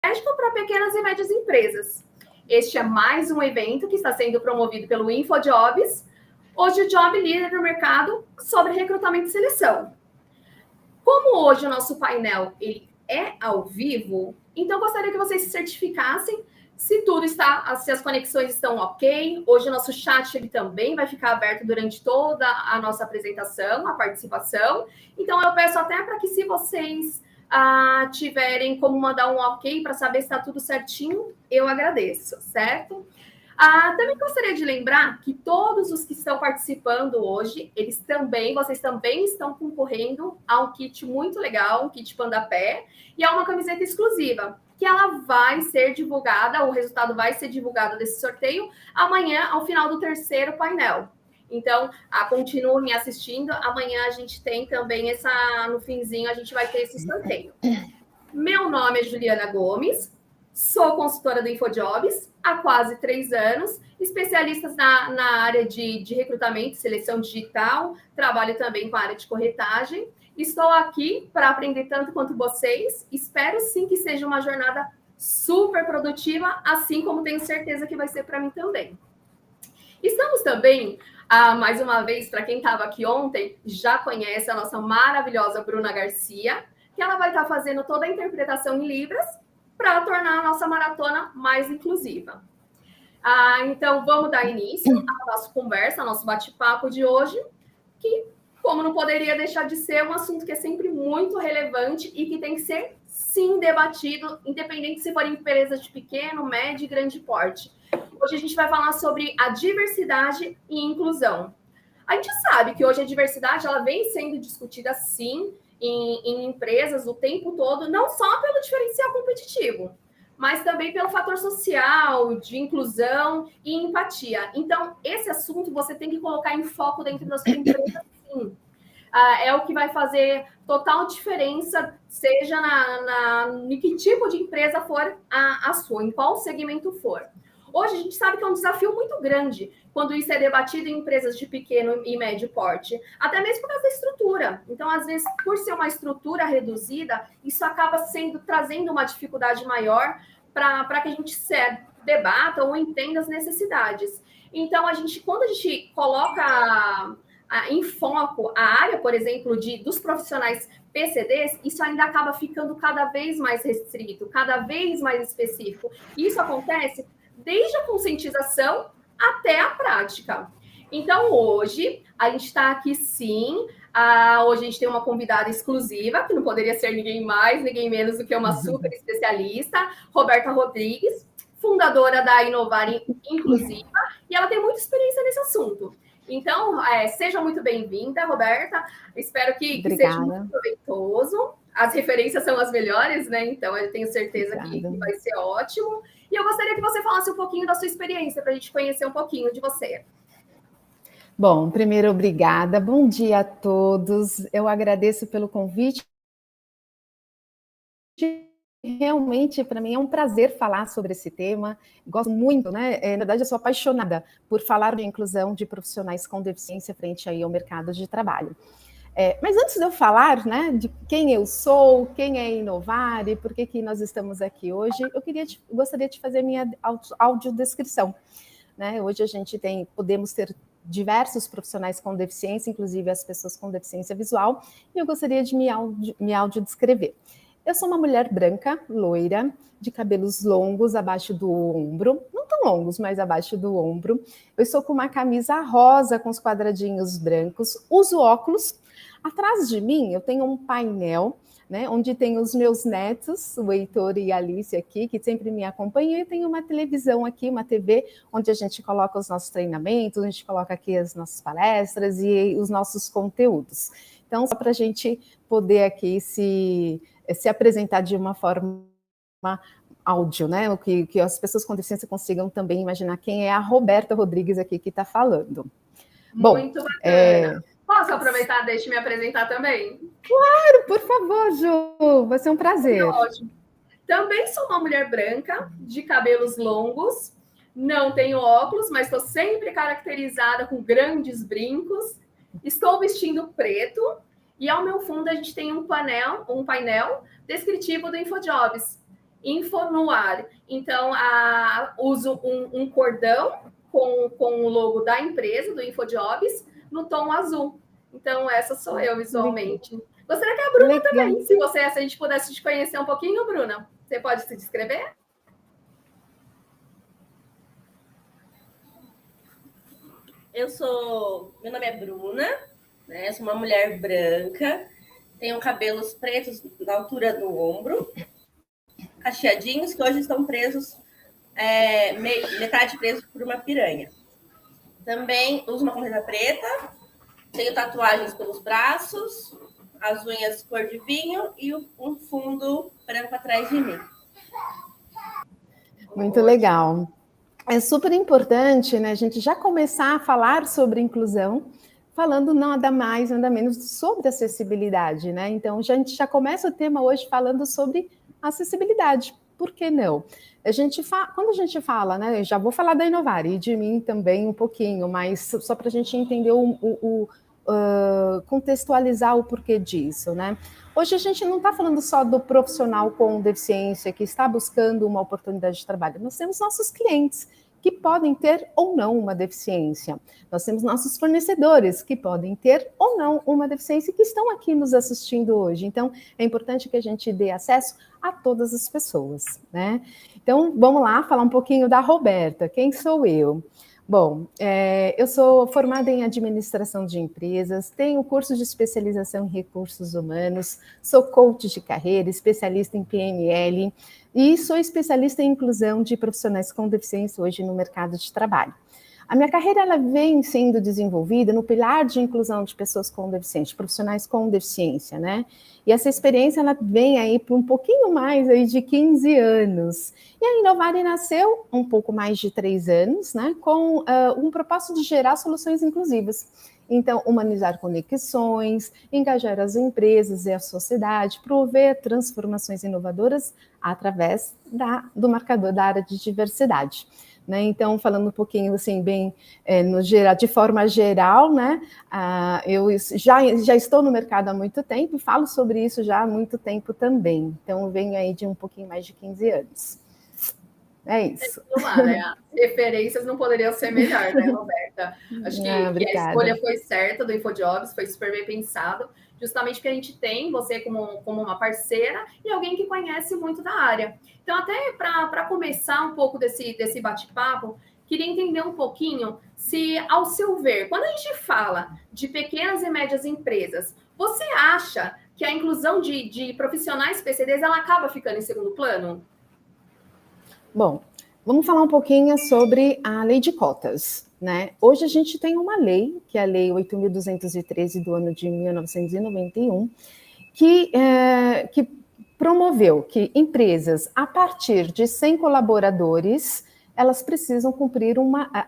para pequenas e médias empresas. Este é mais um evento que está sendo promovido pelo InfoJobs, hoje o Job Líder do mercado sobre recrutamento e seleção. Como hoje o nosso painel ele é ao vivo, então gostaria que vocês se certificassem se tudo está, se as conexões estão ok. Hoje o nosso chat ele também vai ficar aberto durante toda a nossa apresentação, a participação. Então eu peço até para que se vocês tiverem como mandar um ok para saber se está tudo certinho, eu agradeço, certo? Também gostaria de lembrar que todos os que estão participando hoje, vocês também estão concorrendo a um kit muito legal, um kit Pandapé, e a uma camiseta exclusiva, que ela vai ser divulgada, o resultado vai ser divulgado desse sorteio amanhã, ao final do terceiro painel. Então, continuem me assistindo. Amanhã a gente tem também no finzinho, a gente vai ter esse sorteio. Meu nome é Juliana Gomes, sou consultora do InfoJobs há quase 3 anos, especialista na área de recrutamento e seleção digital, trabalho também com a área de corretagem. Estou aqui para aprender tanto quanto vocês. Espero sim que seja uma jornada super produtiva, assim como tenho certeza que vai ser para mim também. Estamos também, mais uma vez, para quem estava aqui ontem, já conhece a nossa maravilhosa Bruna Garcia, que ela vai estar fazendo toda a interpretação em Libras para tornar a nossa maratona mais inclusiva. Então, vamos dar início à nossa conversa, ao nosso bate-papo de hoje, que, como não poderia deixar de ser, um assunto que é sempre muito relevante e que tem que ser, sim, debatido, independente se for empresa de pequeno, médio e grande porte. Hoje a gente vai falar sobre a diversidade e inclusão. A gente sabe que hoje a diversidade ela vem sendo discutida, sim, em empresas o tempo todo, não só pelo diferencial competitivo, mas também pelo fator social, de inclusão e empatia. Então, esse assunto você tem que colocar em foco dentro da sua empresa, sim. É o que vai fazer total diferença, seja em que tipo de empresa for a sua, em qual segmento for. Hoje, a gente sabe que é um desafio muito grande quando isso é debatido em empresas de pequeno e médio porte, até mesmo por causa da estrutura. Então, às vezes, por ser uma estrutura reduzida, isso acaba trazendo uma dificuldade maior para que a gente debata ou entenda as necessidades. Então, quando a gente coloca em foco a área, por exemplo, dos profissionais PCDs, isso ainda acaba ficando cada vez mais restrito, cada vez mais específico. E isso acontece desde a conscientização até a prática. Então, hoje, a gente está aqui, sim. Hoje a gente tem uma convidada exclusiva, que não poderia ser ninguém mais, ninguém menos do que uma super especialista, Roberta Rodrigues, fundadora da Inovar Inclusiva, e ela tem muita experiência nesse assunto. Então, seja muito bem-vinda, Roberta. Espero que seja muito proveitoso. As referências são as melhores, né? Então, eu tenho certeza que vai ser ótimo. E eu gostaria que você falasse um pouquinho da sua experiência, para a gente conhecer um pouquinho de você. Bom, primeiro, obrigada. Bom dia a todos. Eu agradeço pelo convite. Realmente, para mim, é um prazer falar sobre esse tema. Gosto muito, né? Na verdade, eu sou apaixonada por falar de inclusão de profissionais com deficiência frente aí ao mercado de trabalho. Mas antes de eu falar, né, de quem eu sou, quem é Inovar e por que nós estamos aqui hoje, gostaria de fazer minha audiodescrição. Né? Hoje a gente podemos ter diversos profissionais com deficiência, inclusive as pessoas com deficiência visual, e eu gostaria de me audiodescrever. Eu sou uma mulher branca, loira, de cabelos longos abaixo do ombro, não tão longos, mas abaixo do ombro. Eu estou com uma camisa rosa com os quadradinhos brancos, uso óculos. Atrás de mim eu tenho um painel, né, onde tem os meus netos, o Heitor e a Alice aqui, que sempre me acompanham, e tem uma televisão aqui, uma TV, onde a gente coloca os nossos treinamentos, a gente coloca aqui as nossas palestras e os nossos conteúdos. Então, só para a gente poder aqui se apresentar de uma forma áudio, né? Que as pessoas com deficiência consigam também imaginar quem é a Roberta Rodrigues aqui que está falando. Muito bacana. Posso aproveitar e deixar me apresentar também? Claro, por favor, Ju, vai ser um prazer. Ótimo. Também sou uma mulher branca, de cabelos longos, não tenho óculos, mas estou sempre caracterizada com grandes brincos, estou vestindo preto, e ao meu fundo a gente tem um painel descritivo do InfoJobs. Infonuar. Então, uso um cordão com o logo da empresa, do InfoJobs, no tom azul. Então, essa sou eu visualmente. Gostaria que a Bruna também, se a gente pudesse te conhecer um pouquinho, Bruna, você pode se descrever? Meu nome é Bruna, né? Sou uma mulher branca, tenho cabelos pretos na altura do ombro, cacheadinhos, que hoje estão presos, metade presos por uma piranha. Também uso uma camisa preta, tenho tatuagens pelos braços, as unhas cor de vinho e um fundo branco atrás de mim. Muito legal. É super importante, né, a gente já começar a falar sobre inclusão, falando nada mais, nada menos sobre acessibilidade, né? Então, a gente já começa o tema hoje falando sobre acessibilidade. Por que não? Quando a gente fala, né? Eu já vou falar da Inovar e de mim também um pouquinho, mas só para a gente entender contextualizar o porquê disso, né? Hoje a gente não está falando só do profissional com deficiência que está buscando uma oportunidade de trabalho, nós temos nossos clientes que podem ter ou não uma deficiência. Nós temos nossos fornecedores que podem ter ou não uma deficiência e que estão aqui nos assistindo hoje. Então, é importante que a gente dê acesso a todas as pessoas, né? Então, vamos lá falar um pouquinho da Roberta. Quem sou eu? Bom, eu sou formada em administração de empresas, tenho curso de especialização em recursos humanos, sou coach de carreira, especialista em PNL e sou especialista em inclusão de profissionais com deficiência hoje no mercado de trabalho. A minha carreira ela vem sendo desenvolvida no pilar de inclusão de pessoas com deficiência, profissionais com deficiência, né? E essa experiência ela vem aí por um pouquinho mais aí de 15 anos. E a Inovare nasceu um pouco mais de 3 anos, né? Com um propósito de gerar soluções inclusivas. Então, humanizar conexões, engajar as empresas e a sociedade, promover transformações inovadoras através do marcador da área de diversidade. Né? Então, falando um pouquinho assim, bem de forma geral, né? Eu já estou no mercado há muito tempo e falo sobre isso já há muito tempo também. Então, eu venho aí de um pouquinho mais de 15 anos. É isso. Lá, né? As referências não poderiam ser melhor, né, Roberta? Acho que a escolha foi certa do InfoJobs, foi super bem pensado, justamente porque a gente tem você como uma parceira e alguém que conhece muito da área. Então, até para começar um pouco desse bate-papo, queria entender um pouquinho se, ao seu ver, quando a gente fala de pequenas e médias empresas, você acha que a inclusão de profissionais PCDs ela acaba ficando em segundo plano? Bom, vamos falar um pouquinho sobre a lei de cotas, né? Hoje a gente tem uma lei, que é a Lei 8.213 do ano de 1991, que promoveu que empresas a partir de 100 colaboradores, elas precisam cumprir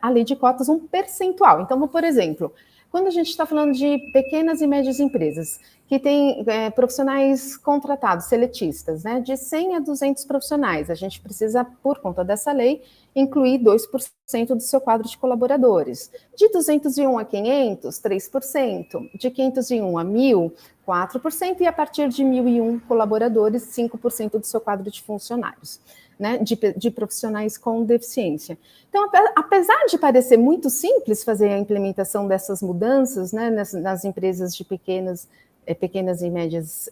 a lei de cotas, um percentual. Então, por exemplo, quando a gente está falando de pequenas e médias empresas, que tem profissionais contratados, seletistas, né, de 100 a 200 profissionais, a gente precisa, por conta dessa lei, incluir 2% do seu quadro de colaboradores. De 201 a 500, 3%. De 501 a 1.000, 4%. E a partir de 1.001 colaboradores, 5% do seu quadro de funcionários. Né, de profissionais com deficiência. Então, apesar de parecer muito simples fazer a implementação dessas mudanças, né, nas empresas de pequenas e médias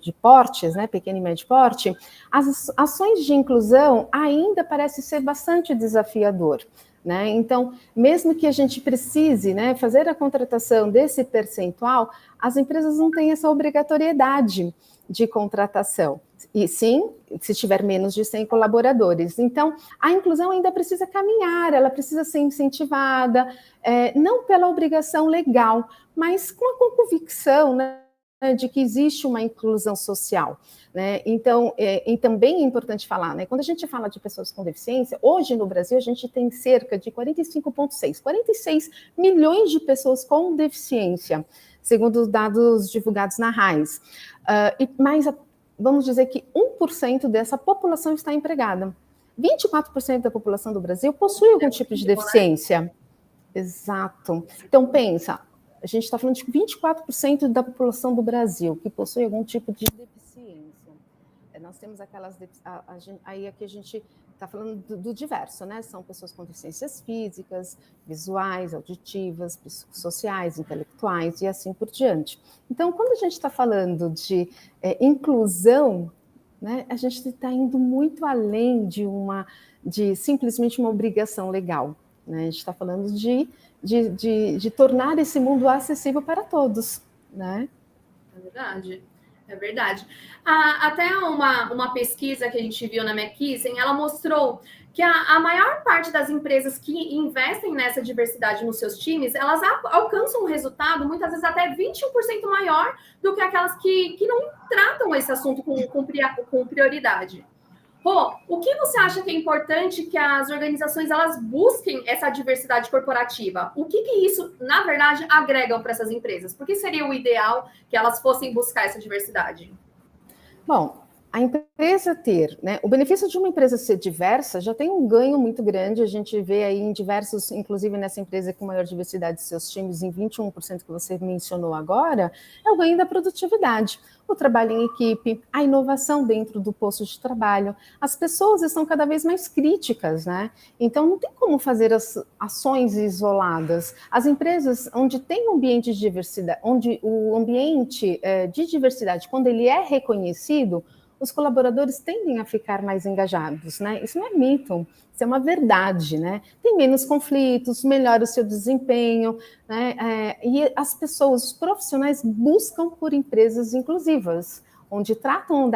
de portes, né, pequeno e médio porte, as ações de inclusão ainda parecem ser bastante desafiador. Né? Então, mesmo que a gente precise, né, fazer a contratação desse percentual, as empresas não têm essa obrigatoriedade de contratação. E sim, se tiver menos de 100 colaboradores. Então, a inclusão ainda precisa caminhar, ela precisa ser incentivada, não pela obrigação legal, mas com a convicção, né, de que existe uma inclusão social. Né? Então, e também é importante falar, né, quando a gente fala de pessoas com deficiência, hoje no Brasil a gente tem cerca de 46 milhões de pessoas com deficiência, segundo os dados divulgados na RAIS. Mas vamos dizer que 1% dessa população está empregada. 24% da população do Brasil possui algum tipo de deficiência. Exato. Então, pensa, a gente está falando de 24% da população do Brasil que possui algum tipo de deficiência. nós temos aquelas... Aí aqui a gente está falando do diverso, né? São pessoas com deficiências físicas, visuais, auditivas, sociais, intelectuais e assim por diante. Então, quando a gente está falando de inclusão, né, a gente está indo muito além de simplesmente uma obrigação legal. Né? A gente está falando de tornar esse mundo acessível para todos. Né? É verdade. É verdade. Até uma pesquisa que a gente viu na McKinsey, ela mostrou que a maior parte das empresas que investem nessa diversidade nos seus times, elas alcançam um resultado, muitas vezes até 21% maior do que aquelas que não tratam esse assunto com prioridade. Rô, o que você acha que é importante que as organizações elas busquem essa diversidade corporativa? O que isso, na verdade, agrega para essas empresas? Por que seria o ideal que elas fossem buscar essa diversidade? Bom, a empresa ter, né, o benefício de uma empresa ser diversa já tem um ganho muito grande, a gente vê aí em diversos, inclusive nessa empresa com maior diversidade de seus times, em 21% que você mencionou agora, é o ganho da produtividade, o trabalho em equipe, a inovação dentro do posto de trabalho, as pessoas estão cada vez mais críticas, né? Então não tem como fazer as ações isoladas. As empresas onde tem um ambiente de diversidade, onde o ambiente de diversidade, quando ele é reconhecido, os colaboradores tendem a ficar mais engajados, né? Isso não é mito, isso é uma verdade, né? Tem menos conflitos, melhora o seu desempenho, né? E as pessoas, os profissionais buscam por empresas inclusivas, onde tratam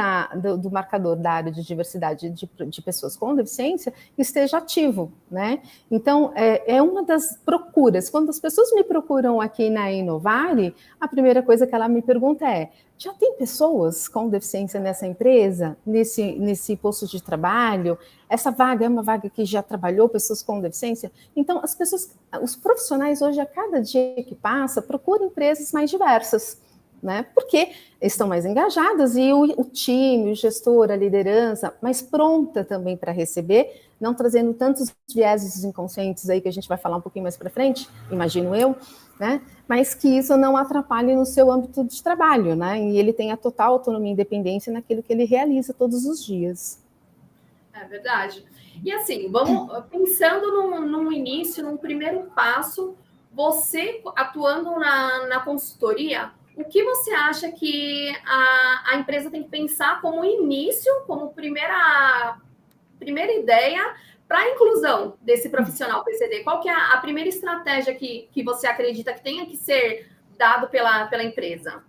do marcador da área de diversidade de pessoas com deficiência esteja ativo, né? Então, é uma das procuras. Quando as pessoas me procuram aqui na Inovare, a primeira coisa que ela me pergunta é: já tem pessoas com deficiência nessa empresa, nesse posto de trabalho? Essa vaga é uma vaga que já trabalhou pessoas com deficiência? Então, os profissionais hoje, a cada dia que passa, procuram empresas mais diversas, né? Porque estão mais engajadas e o time, o gestor, a liderança, mais pronta também para receber, não trazendo tantos vieses inconscientes aí que a gente vai falar um pouquinho mais para frente, imagino eu, né? Mas que isso não atrapalhe no seu âmbito de trabalho, né? E ele tenha total autonomia e independência naquilo que ele realiza todos os dias. É verdade. E assim, vamos pensando num início, num primeiro passo, você atuando na consultoria, o que você acha que a empresa tem que pensar como início, como primeira ideia para a inclusão desse profissional PCD? Qual que é a primeira estratégia que você acredita que tenha que ser dado pela empresa?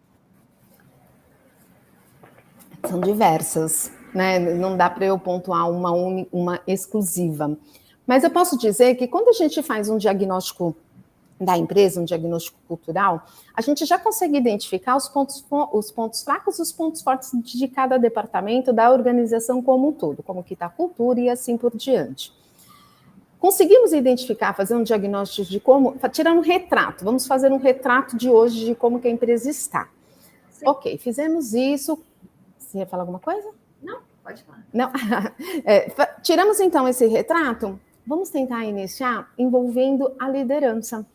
São diversas, né? Não dá para eu pontuar uma exclusiva. Mas eu posso dizer que quando a gente faz um diagnóstico da empresa, um diagnóstico cultural, a gente já consegue identificar os pontos fracos e os pontos fortes de cada departamento da organização como um todo, como que está a cultura e assim por diante. Conseguimos identificar, fazer um diagnóstico de como, tirar um retrato, vamos fazer um retrato de hoje de como que a empresa está. Sim. Ok, fizemos isso. Você ia falar alguma coisa? Não, pode falar. Não. Tiramos então esse retrato, vamos tentar iniciar envolvendo a liderança.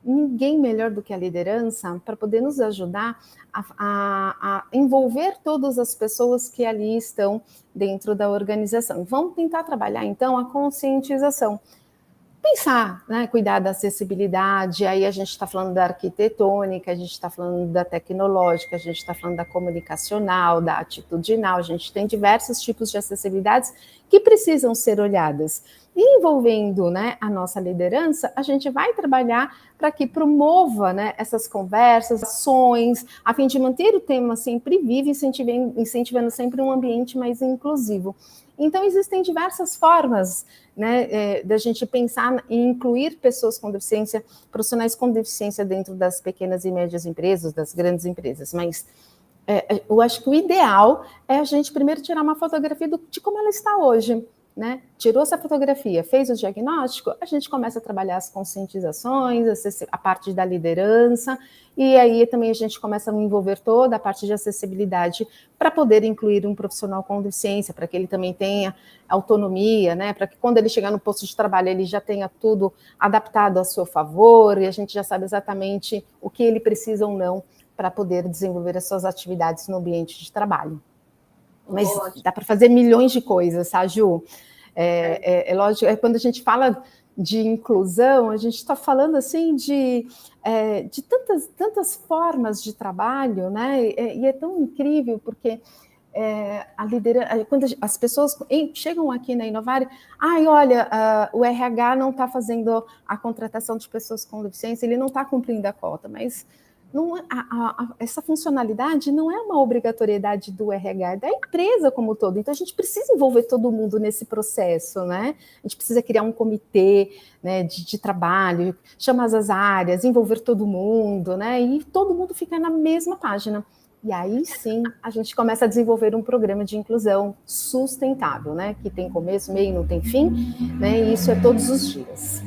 Ninguém melhor do que a liderança para poder nos ajudar a envolver todas as pessoas que ali estão dentro da organização. Vamos tentar trabalhar, então, a conscientização. Pensar, né, cuidar da acessibilidade, aí a gente está falando da arquitetônica, a gente está falando da tecnológica, a gente está falando da comunicacional, da atitudinal, a gente tem diversos tipos de acessibilidades que precisam ser olhadas. E envolvendo, né, a nossa liderança, a gente vai trabalhar para que promova, né, essas conversas, ações, a fim de manter o tema sempre vivo, incentivando sempre um ambiente mais inclusivo. Então, existem diversas formas, né, da gente pensar em incluir pessoas com deficiência, profissionais com deficiência dentro das pequenas e médias empresas, das grandes empresas, mas eu acho que o ideal é a gente primeiro tirar uma fotografia de como ela está hoje, né? Tirou essa fotografia, fez o diagnóstico, a gente começa a trabalhar as conscientizações, a parte da liderança, e aí também a gente começa a envolver toda a parte de acessibilidade para poder incluir um profissional com deficiência, para que ele também tenha autonomia, né? Para que quando ele chegar no posto de trabalho ele já tenha tudo adaptado a seu favor, e a gente já sabe exatamente o que ele precisa ou não para poder desenvolver as suas atividades no ambiente de trabalho. Mas dá para fazer milhões de coisas, tá, Ju? É lógico, quando a gente fala de inclusão, a gente está falando assim de tantas formas de trabalho, né? E é tão incrível porque a liderança, quando as pessoas chegam aqui na Inovare, olha, o RH não está fazendo a contratação de pessoas com deficiência, ele não está cumprindo a cota, mas não, essa funcionalidade não é uma obrigatoriedade do RH, é da empresa como um todo. Então, a gente precisa envolver todo mundo nesse processo, né? A gente precisa criar um comitê, né, de trabalho, chamar as áreas, envolver todo mundo, né? E todo mundo ficar na mesma página. E aí, sim, a gente começa a desenvolver um programa de inclusão sustentável, né? Que tem começo, meio e não tem fim, né? E isso é todos os dias.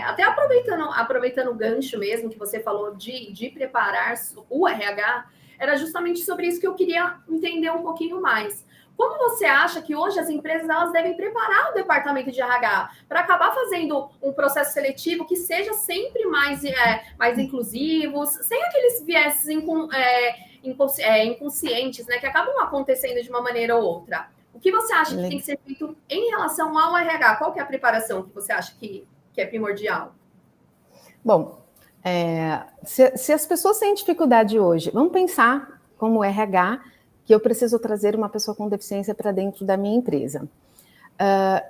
Até aproveitando o gancho mesmo que você falou de preparar o RH, era justamente sobre isso que eu queria entender um pouquinho mais. Como você acha que hoje as empresas elas devem preparar o departamento de RH para acabar fazendo um processo seletivo que seja sempre mais inclusivo, sem aqueles vieses inconscientes, né, que acabam acontecendo de uma maneira ou outra? O que você acha que tem que ser feito em relação ao RH? Qual que é a preparação que você acha que é primordial? Bom, se as pessoas têm dificuldade hoje, vamos pensar como RH, que eu preciso trazer uma pessoa com deficiência para dentro da minha empresa.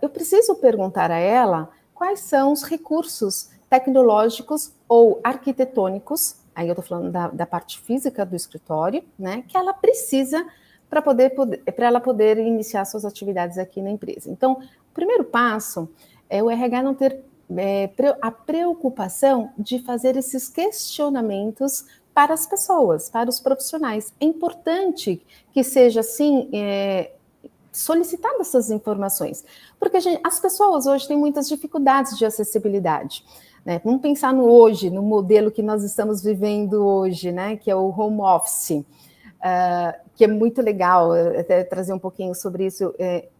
Eu preciso perguntar a ela quais são os recursos tecnológicos ou arquitetônicos, aí eu estou falando da parte física do escritório, né, que ela precisa para ela poder iniciar suas atividades aqui na empresa. Então, o primeiro passo é o RH não ter a preocupação de fazer esses questionamentos para as pessoas, para os profissionais. É importante que seja assim, solicitadas essas informações, porque as pessoas hoje têm muitas dificuldades de acessibilidade, né? Vamos pensar no hoje, no modelo que nós estamos vivendo hoje, né? Que é o home office, que é muito legal, até trazer um pouquinho sobre isso.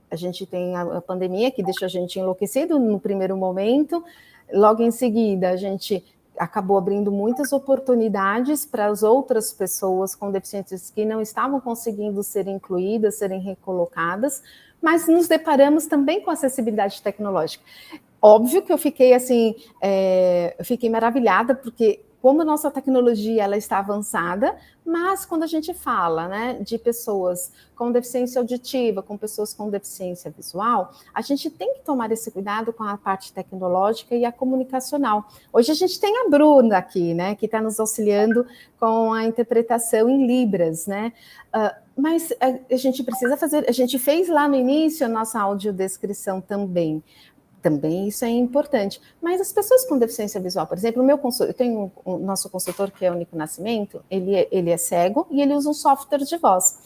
A gente tem a pandemia que deixa a gente enlouquecido no primeiro momento, logo em seguida a gente acabou abrindo muitas oportunidades para as outras pessoas com deficiências que não estavam conseguindo ser incluídas, serem recolocadas, mas nos deparamos também com acessibilidade tecnológica. Óbvio que eu fiquei assim, eu fiquei maravilhada, porque como a nossa tecnologia ela está avançada, mas quando a gente fala, né, de pessoas com deficiência auditiva, com pessoas com deficiência visual, a gente tem que tomar esse cuidado com a parte tecnológica e a comunicacional. Hoje a gente tem a Bruna aqui, né, que está nos auxiliando com a interpretação em Libras, né? Mas a gente precisa fazer, a gente fez lá no início a nossa audiodescrição também. Também isso é importante. Mas as pessoas com deficiência visual, por exemplo, eu tenho o nosso consultor, que é o Nico Nascimento, ele é cego e ele usa um software de voz.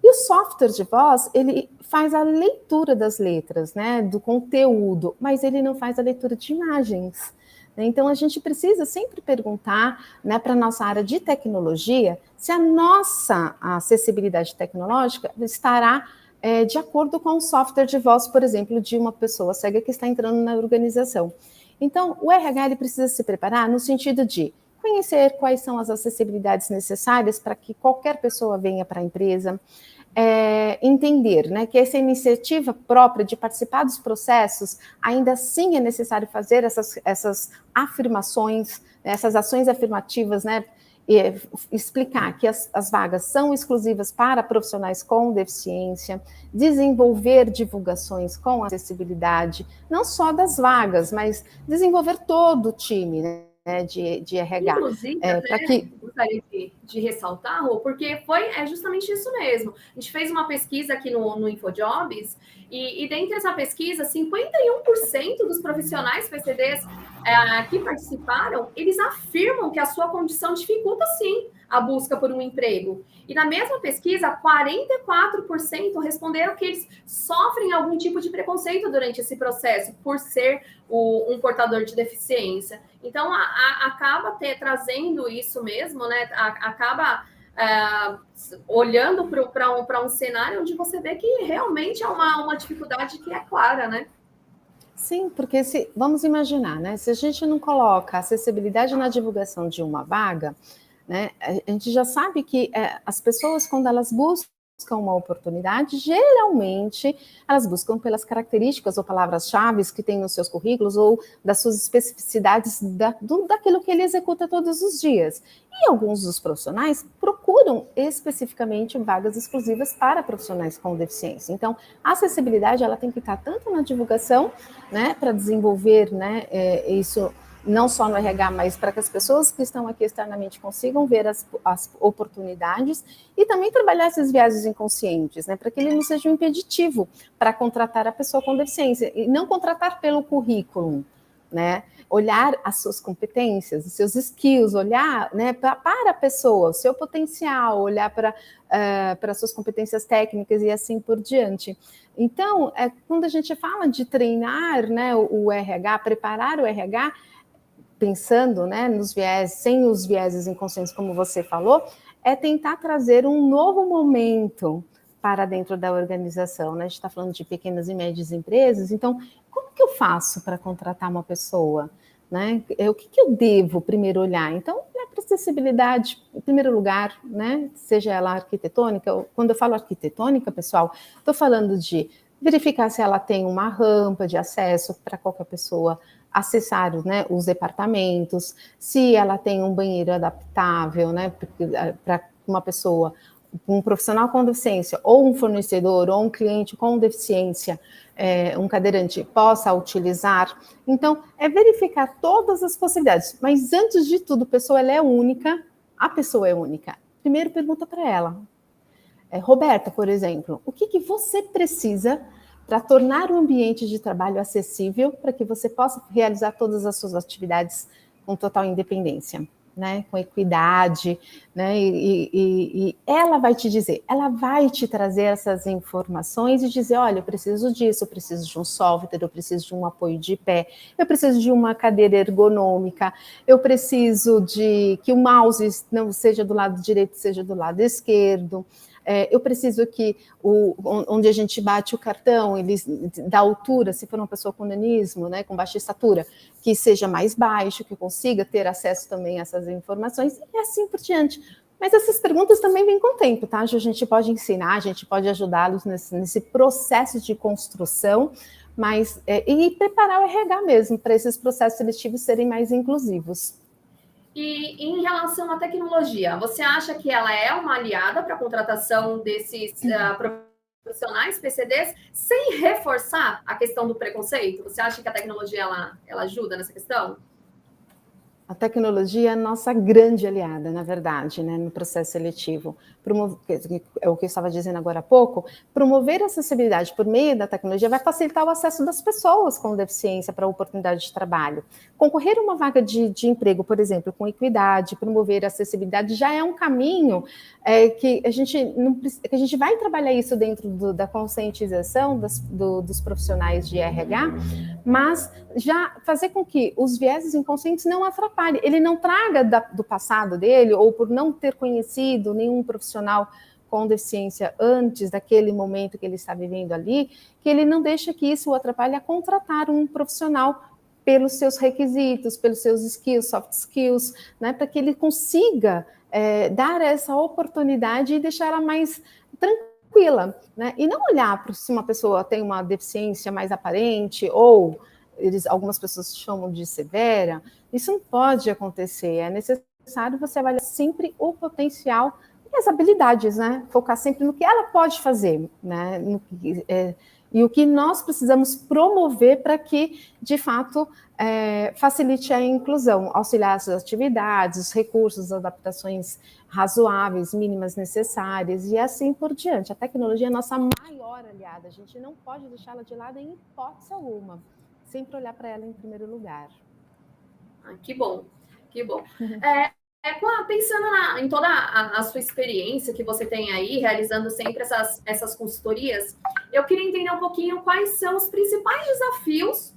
E o software de voz, ele faz a leitura das letras, né, do conteúdo, mas ele não faz a leitura de imagens. Então, a gente precisa sempre perguntar, né, para a nossa área de tecnologia, se a nossa acessibilidade tecnológica estará de acordo com o software de voz, por exemplo, de uma pessoa cega que está entrando na organização. Então, o RH ele precisa se preparar no sentido de conhecer quais são as acessibilidades necessárias para que qualquer pessoa venha para a empresa, entender, né, que essa iniciativa própria de participar dos processos, ainda assim é necessário fazer essas afirmações, essas ações afirmativas, né, explicar que as vagas são exclusivas para profissionais com deficiência, desenvolver divulgações com acessibilidade, não só das vagas, mas desenvolver todo o time, né, de RH. Inclusive, gostaria de ressaltar, Rô, porque foi justamente isso mesmo. A gente fez uma pesquisa aqui no InfoJobs e dentre essa pesquisa, 51% dos profissionais PCDs que participaram, eles afirmam que a sua condição dificulta, sim, a busca por um emprego. E na mesma pesquisa, 44% responderam que eles sofrem algum tipo de preconceito durante esse processo, por ser um portador de deficiência. Então, acaba trazendo isso mesmo, né? Acaba olhando para um cenário onde você vê que realmente é uma dificuldade que é clara, né? Sim, porque vamos imaginar, né? Se a gente não coloca acessibilidade na divulgação de uma vaga, né, a gente já sabe que as pessoas, quando elas buscam uma oportunidade, geralmente elas buscam pelas características ou palavras-chave que tem nos seus currículos ou das suas especificidades daquilo que ele executa todos os dias. E alguns dos profissionais procuram especificamente vagas exclusivas para profissionais com deficiência. Então, a acessibilidade ela tem que estar tanto na divulgação, né, para desenvolver, né, isso não só no RH, mas para que as pessoas que estão aqui externamente consigam ver as oportunidades e também trabalhar esses viéses inconscientes, né, para que ele não seja um impeditivo para contratar a pessoa com deficiência, e não contratar pelo currículo, né, olhar as suas competências, os seus skills, olhar, né, para a pessoa, o seu potencial, olhar para as suas competências técnicas e assim por diante. Então, quando a gente fala de treinar, né, o RH, preparar o RH, pensando, né, nos viés, sem os vieses inconscientes, como você falou, é tentar trazer um novo momento para dentro da organização, né? A gente está falando de pequenas e médias empresas, então, como que eu faço para contratar uma pessoa? Né? O que eu devo primeiro olhar? Então, para acessibilidade, em primeiro lugar, né? Seja ela arquitetônica, quando eu falo arquitetônica, pessoal, estou falando de verificar se ela tem uma rampa de acesso para qualquer pessoa acessar, né, os departamentos, se ela tem um banheiro adaptável, né, para uma pessoa, um profissional com deficiência, ou um fornecedor, ou um cliente com deficiência, um cadeirante, possa utilizar. Então, é verificar todas as possibilidades. Mas, antes de tudo, a pessoa ela é única, a pessoa é única. Primeiro, pergunta para ela. Roberta, por exemplo, o que você precisa para tornar o ambiente de trabalho acessível para que você possa realizar todas as suas atividades com total independência, né? Com equidade, né? E ela vai te dizer, ela vai te trazer essas informações e dizer, olha, eu preciso disso, eu preciso de um software, eu preciso de um apoio de pé, eu preciso de uma cadeira ergonômica, eu preciso de que o mouse não seja do lado direito, seja do lado esquerdo. Eu preciso que onde a gente bate o cartão, da altura, se for uma pessoa com nanismo, né, com baixa estatura, que seja mais baixo, que consiga ter acesso também a essas informações, e assim por diante. Mas essas perguntas também vêm com o tempo, tá? A gente pode ensinar, a gente pode ajudá-los nesse processo de construção, mas e preparar o RH mesmo para esses processos seletivos serem mais inclusivos. E em relação à tecnologia, você acha que ela é uma aliada para a contratação desses profissionais PCDs, sem reforçar a questão do preconceito? Você acha que a tecnologia ela ajuda nessa questão? A tecnologia é a nossa grande aliada, na verdade, né, no processo seletivo. É o que eu estava dizendo agora há pouco, promover a acessibilidade por meio da tecnologia vai facilitar o acesso das pessoas com deficiência para a oportunidade de trabalho. Concorrer a uma vaga de emprego, por exemplo, com equidade, promover a acessibilidade, já é um caminho que a gente vai trabalhar isso dentro da conscientização dos profissionais de RH, mas já fazer com que os vieses inconscientes não atrapalhem, ele não traga do passado dele, ou por não ter conhecido nenhum profissional com deficiência antes daquele momento que ele está vivendo ali, que ele não deixa que isso o atrapalhe a contratar um profissional pelos seus requisitos, pelos seus skills, soft skills, né, para que ele consiga dar essa oportunidade e deixar ela mais tranquila, né, e não olhar para se uma pessoa tem uma deficiência mais aparente ou algumas pessoas chamam de severa. Isso não pode acontecer, é necessário você avaliar sempre o potencial e as habilidades, né? Focar sempre no que ela pode fazer, né? E o que nós precisamos promover para que, de fato, facilite a inclusão, auxiliar as atividades, os recursos, as adaptações razoáveis, mínimas necessárias e assim por diante. A tecnologia é a nossa maior aliada, a gente não pode deixá-la de lado em hipótese alguma. Sempre olhar para ela em primeiro lugar. Que bom, que bom. Pensando em toda a sua experiência que você tem aí, realizando sempre essas consultorias, eu queria entender um pouquinho quais são os principais desafios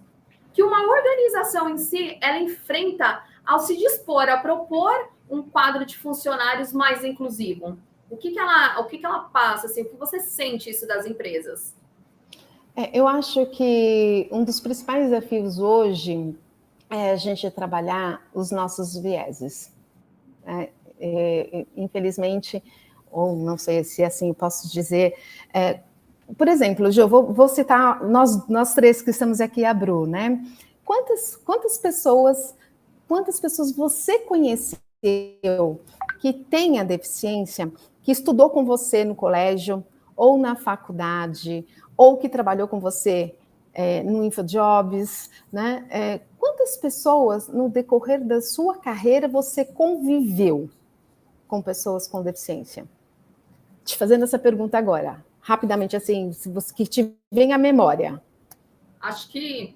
que uma organização em si ela enfrenta ao se dispor a propor um quadro de funcionários mais inclusivo. O que ela passa, assim, o que você sente isso das empresas? Eu acho que um dos principais desafios hoje é a gente trabalhar os nossos vieses. Infelizmente, ou não sei se assim eu posso dizer. Por exemplo, Gil, vou citar nós três que estamos aqui, a Bru, né? Quantas pessoas você conheceu que tem a deficiência, que estudou com você no colégio, ou na faculdade, ou que trabalhou com você no InfoJobs, né? Quantas pessoas, no decorrer da sua carreira, você conviveu com pessoas com deficiência? Te fazendo essa pergunta agora, rapidamente, assim, se você que te vem à memória. Acho que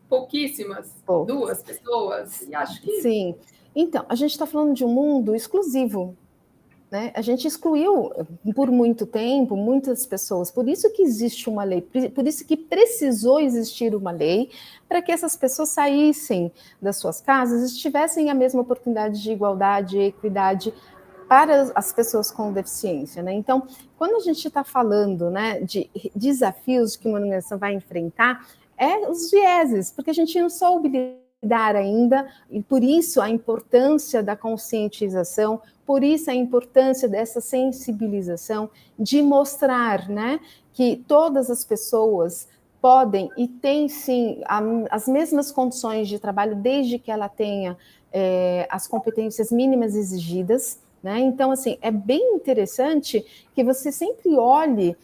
pouquíssimas, 2 pessoas, e acho que... Sim. Então, a gente está falando de um mundo exclusivo, né? A gente excluiu por muito tempo muitas pessoas, por isso que existe uma lei, por isso que precisou existir uma lei para que essas pessoas saíssem das suas casas e tivessem a mesma oportunidade de igualdade e equidade para as pessoas com deficiência, né? Então, quando a gente está falando, né, de desafios que uma organização vai enfrentar, os vieses, porque a gente não soube lidar ainda, e por isso a importância da conscientização, por isso a importância dessa sensibilização, de mostrar, né, que todas as pessoas podem e têm, sim, as mesmas condições de trabalho, desde que ela tenha as competências mínimas exigidas, né? Então, assim, é bem interessante que você sempre olhe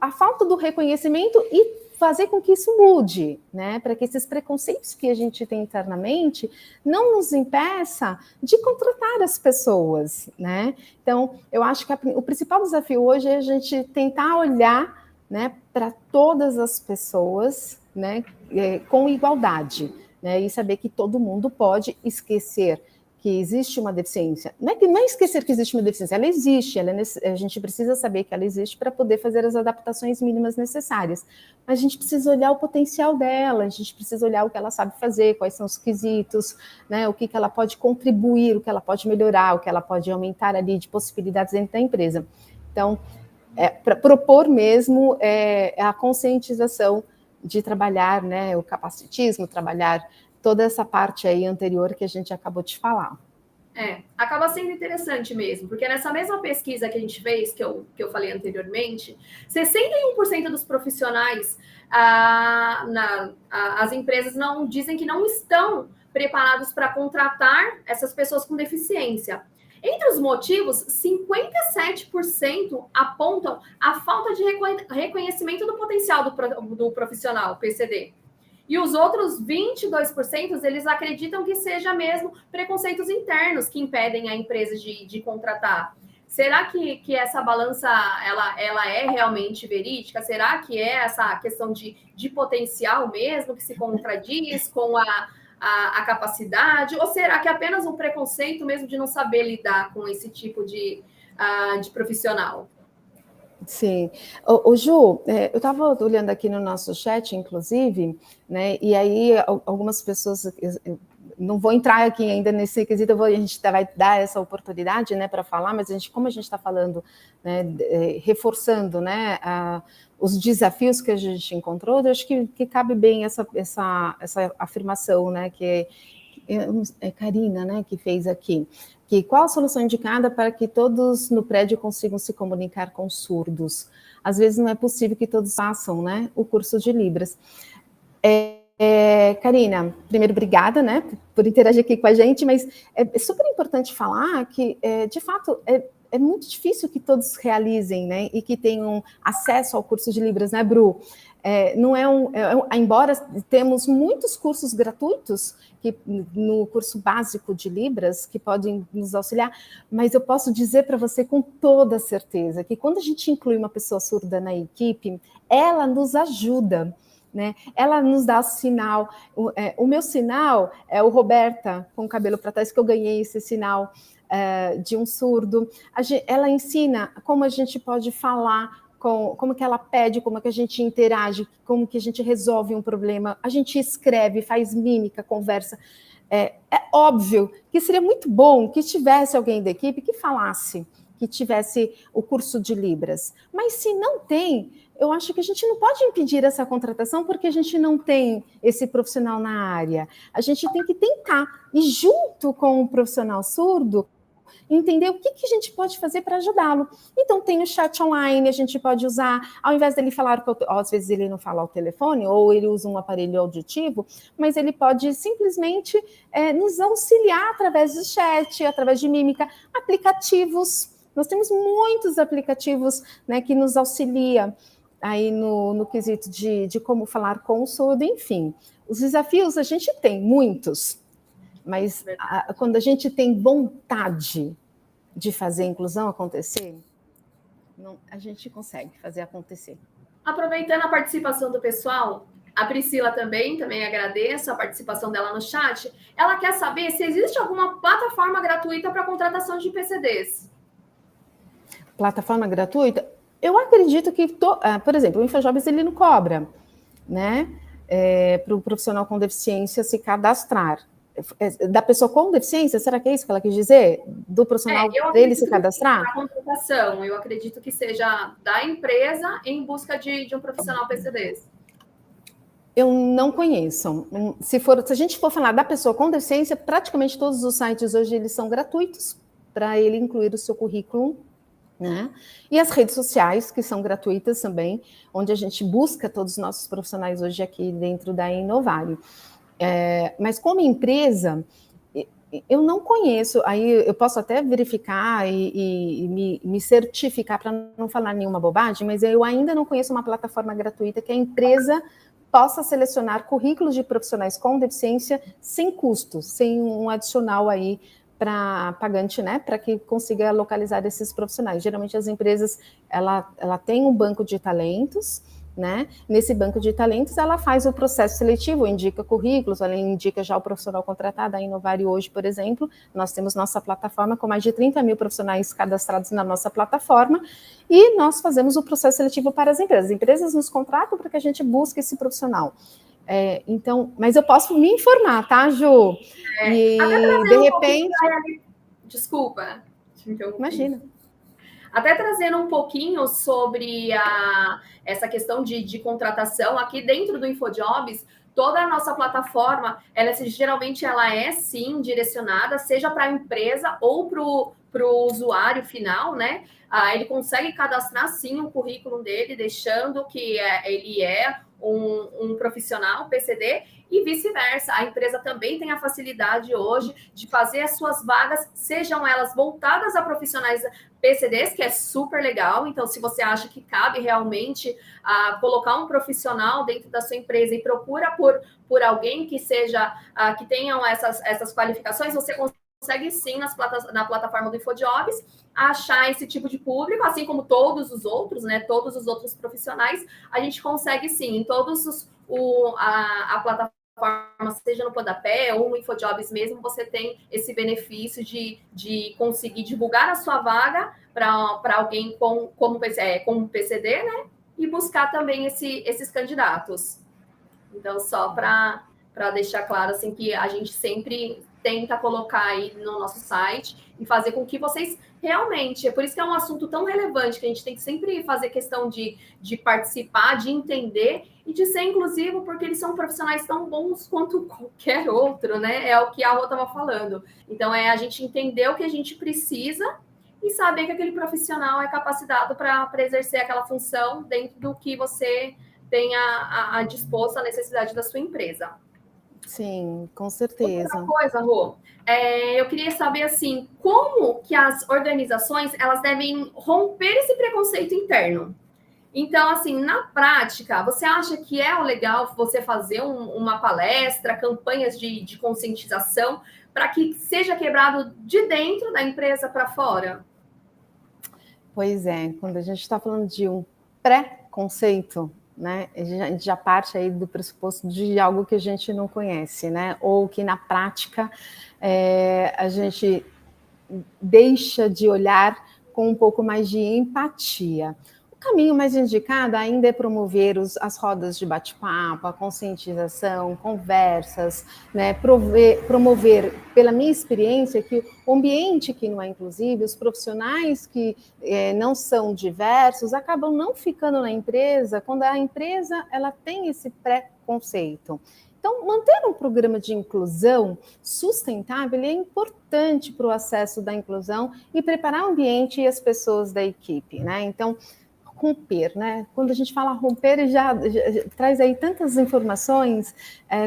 a falta do reconhecimento e fazer com que isso mude, né? Para que esses preconceitos que a gente tem internamente não nos impeça de contratar as pessoas, né? Então, eu acho que o principal desafio hoje é a gente tentar olhar, né, para todas as pessoas, né, com igualdade, né? E saber que todo mundo pode esquecer que existe uma deficiência. Não é esquecer que existe uma deficiência, ela existe, a gente precisa saber que ela existe para poder fazer as adaptações mínimas necessárias. Mas a gente precisa olhar o potencial dela, a gente precisa olhar o que ela sabe fazer, quais são os quesitos, né, o que ela pode contribuir, o que ela pode melhorar, o que ela pode aumentar ali de possibilidades dentro da empresa. Então, para propor mesmo a conscientização de trabalhar, né, o capacitismo, trabalhar toda essa parte aí anterior que a gente acabou de falar. Acaba sendo interessante mesmo, porque nessa mesma pesquisa que a gente fez, que eu falei anteriormente, 61% dos profissionais, as empresas não dizem que não estão preparados para contratar essas pessoas com deficiência. Entre os motivos, 57% apontam a falta de reconhecimento do potencial do profissional, PCD. E os outros 22%, eles acreditam que seja mesmo preconceitos internos que impedem a empresa de contratar. Será que essa balança ela é realmente verídica? Será que é essa questão de potencial mesmo que se contradiz com a capacidade? Ou será que é apenas um preconceito mesmo de não saber lidar com esse tipo de profissional? Sim. O Ju, eu estava olhando aqui no nosso chat, inclusive, né, e aí algumas pessoas, não vou entrar aqui ainda nesse quesito, a gente vai dar essa oportunidade, né, para falar, mas como a gente está falando, né, reforçando, né, os desafios que a gente encontrou, eu acho que cabe bem essa afirmação, né, que é Karina, né, que fez aqui. Qual a solução indicada para que todos no prédio consigam se comunicar com surdos? Às vezes não é possível que todos façam, né, o curso de Libras. Karina, primeiro, obrigada, né, por interagir aqui com a gente, mas é super importante falar que, de fato, é muito difícil que todos realizem, né, e que tenham acesso ao curso de Libras, né, Bru? Não embora temos muitos cursos gratuitos no curso básico de Libras que podem nos auxiliar, mas eu posso dizer para você com toda certeza que quando a gente inclui uma pessoa surda na equipe, ela nos ajuda, né? Ela nos dá sinal. O meu sinal é o Roberta com o cabelo para trás, que eu ganhei esse sinal de um surdo. Ela ensina como a gente pode falar, como que ela pede, como que a gente interage, como que a gente resolve um problema, a gente escreve, faz mímica, conversa. É óbvio que seria muito bom que tivesse alguém da equipe que falasse, que tivesse o curso de Libras. Mas se não tem, eu acho que a gente não pode impedir essa contratação porque a gente não tem esse profissional na área. A gente tem que tentar, e junto com o profissional surdo, entender o que a gente pode fazer para ajudá-lo. Então, tem o chat online, a gente pode usar, ao invés dele falar, às vezes ele não fala ao telefone, ou ele usa um aparelho auditivo, mas ele pode simplesmente nos auxiliar através do chat, através de mímica, aplicativos. Nós temos muitos aplicativos, né, que nos auxiliam aí no quesito de como falar com o surdo, enfim. Os desafios a gente tem muitos, mas quando a gente tem vontade de fazer a inclusão acontecer, a gente consegue fazer acontecer. Aproveitando a participação do pessoal, a Priscila também agradeço a participação dela no chat. Ela quer saber se existe alguma plataforma gratuita para contratação de PCDs. Plataforma gratuita? Eu acredito que, por exemplo, o InfoJobs ele não cobra, né? Para o profissional com deficiência se cadastrar. Da pessoa com deficiência, será que é isso que ela quis dizer? Do profissional dele se cadastrar? A contratação, eu acredito que seja da empresa em busca de um profissional PCDs. Eu não conheço. Se a gente for falar da pessoa com deficiência, praticamente todos os sites hoje eles são gratuitos para ele incluir o seu currículo, né? E as redes sociais, que são gratuitas também, onde a gente busca todos os nossos profissionais hoje aqui dentro da Inovario. Mas como empresa, eu não conheço, aí eu posso até verificar e me certificar para não falar nenhuma bobagem, mas eu ainda não conheço uma plataforma gratuita que a empresa possa selecionar currículos de profissionais com deficiência sem custo, sem um adicional aí para pagante, né, para que consiga localizar esses profissionais. Geralmente as empresas, ela tem um banco de talentos, né? Nesse banco de talentos, ela faz o processo seletivo, indica currículos, ela indica já o profissional contratado. A Inovario hoje, por exemplo, nós temos nossa plataforma com mais de 30 mil profissionais cadastrados na nossa plataforma e nós fazemos o processo seletivo para as empresas. As empresas nos contratam para que a gente busque esse profissional. Então, mas eu posso me informar, tá, Ju? E de repente... Desculpa. Imagina. Até trazendo um pouquinho sobre essa questão de contratação, aqui dentro do InfoJobs, toda a nossa plataforma, geralmente ela é sim direcionada, seja para a empresa ou para o usuário final, né? Ele consegue cadastrar sim o currículo dele, deixando que ele é um profissional PCD e vice-versa. A empresa também tem a facilidade hoje de fazer as suas vagas, sejam elas voltadas a profissionais PCDs, que é super legal. Então, se você acha que cabe realmente colocar um profissional dentro da sua empresa e procura por alguém que seja que tenham essas qualificações, você consegue sim na plataforma do InfoJobs achar esse tipo de público, assim como todos os outros, né? Todos os outros profissionais, a gente consegue sim, em todos a plataforma, seja no Pontapé ou no InfoJobs mesmo, você tem esse benefício de conseguir divulgar a sua vaga para alguém como PCD, né? E buscar também esses candidatos. Então, só para deixar claro assim, que a gente sempre tenta colocar aí no nosso site e fazer com que vocês realmente, é por isso que é um assunto tão relevante, que a gente tem que sempre fazer questão de participar, de entender e de ser inclusivo, porque eles são profissionais tão bons quanto qualquer outro, né? É o que a Rô estava falando. Então, a gente entender o que a gente precisa e saber que aquele profissional é capacitado para exercer aquela função dentro do que você tem a dispor a necessidade da sua empresa. Sim, com certeza. Outra coisa, Rô, eu queria saber, assim, como que as organizações, elas devem romper esse preconceito interno. Então, assim, na prática, você acha que é legal você fazer uma palestra, campanhas de conscientização, para que seja quebrado de dentro da empresa para fora? Pois é, quando a gente está falando de um pré-conceito, né, a gente já parte aí do pressuposto de algo que a gente não conhece, né, ou que na prática a gente deixa de olhar com um pouco mais de empatia. O caminho mais indicado ainda é promover as rodas de bate-papo, a conscientização, conversas, né, promover, pela minha experiência, que o ambiente que não é inclusivo, os profissionais que não são diversos, acabam não ficando na empresa quando a empresa ela tem esse preconceito. Então, manter um programa de inclusão sustentável é importante para o acesso da inclusão e preparar o ambiente e as pessoas da equipe, né? Então, romper, né? Quando a gente fala romper, já traz aí tantas informações.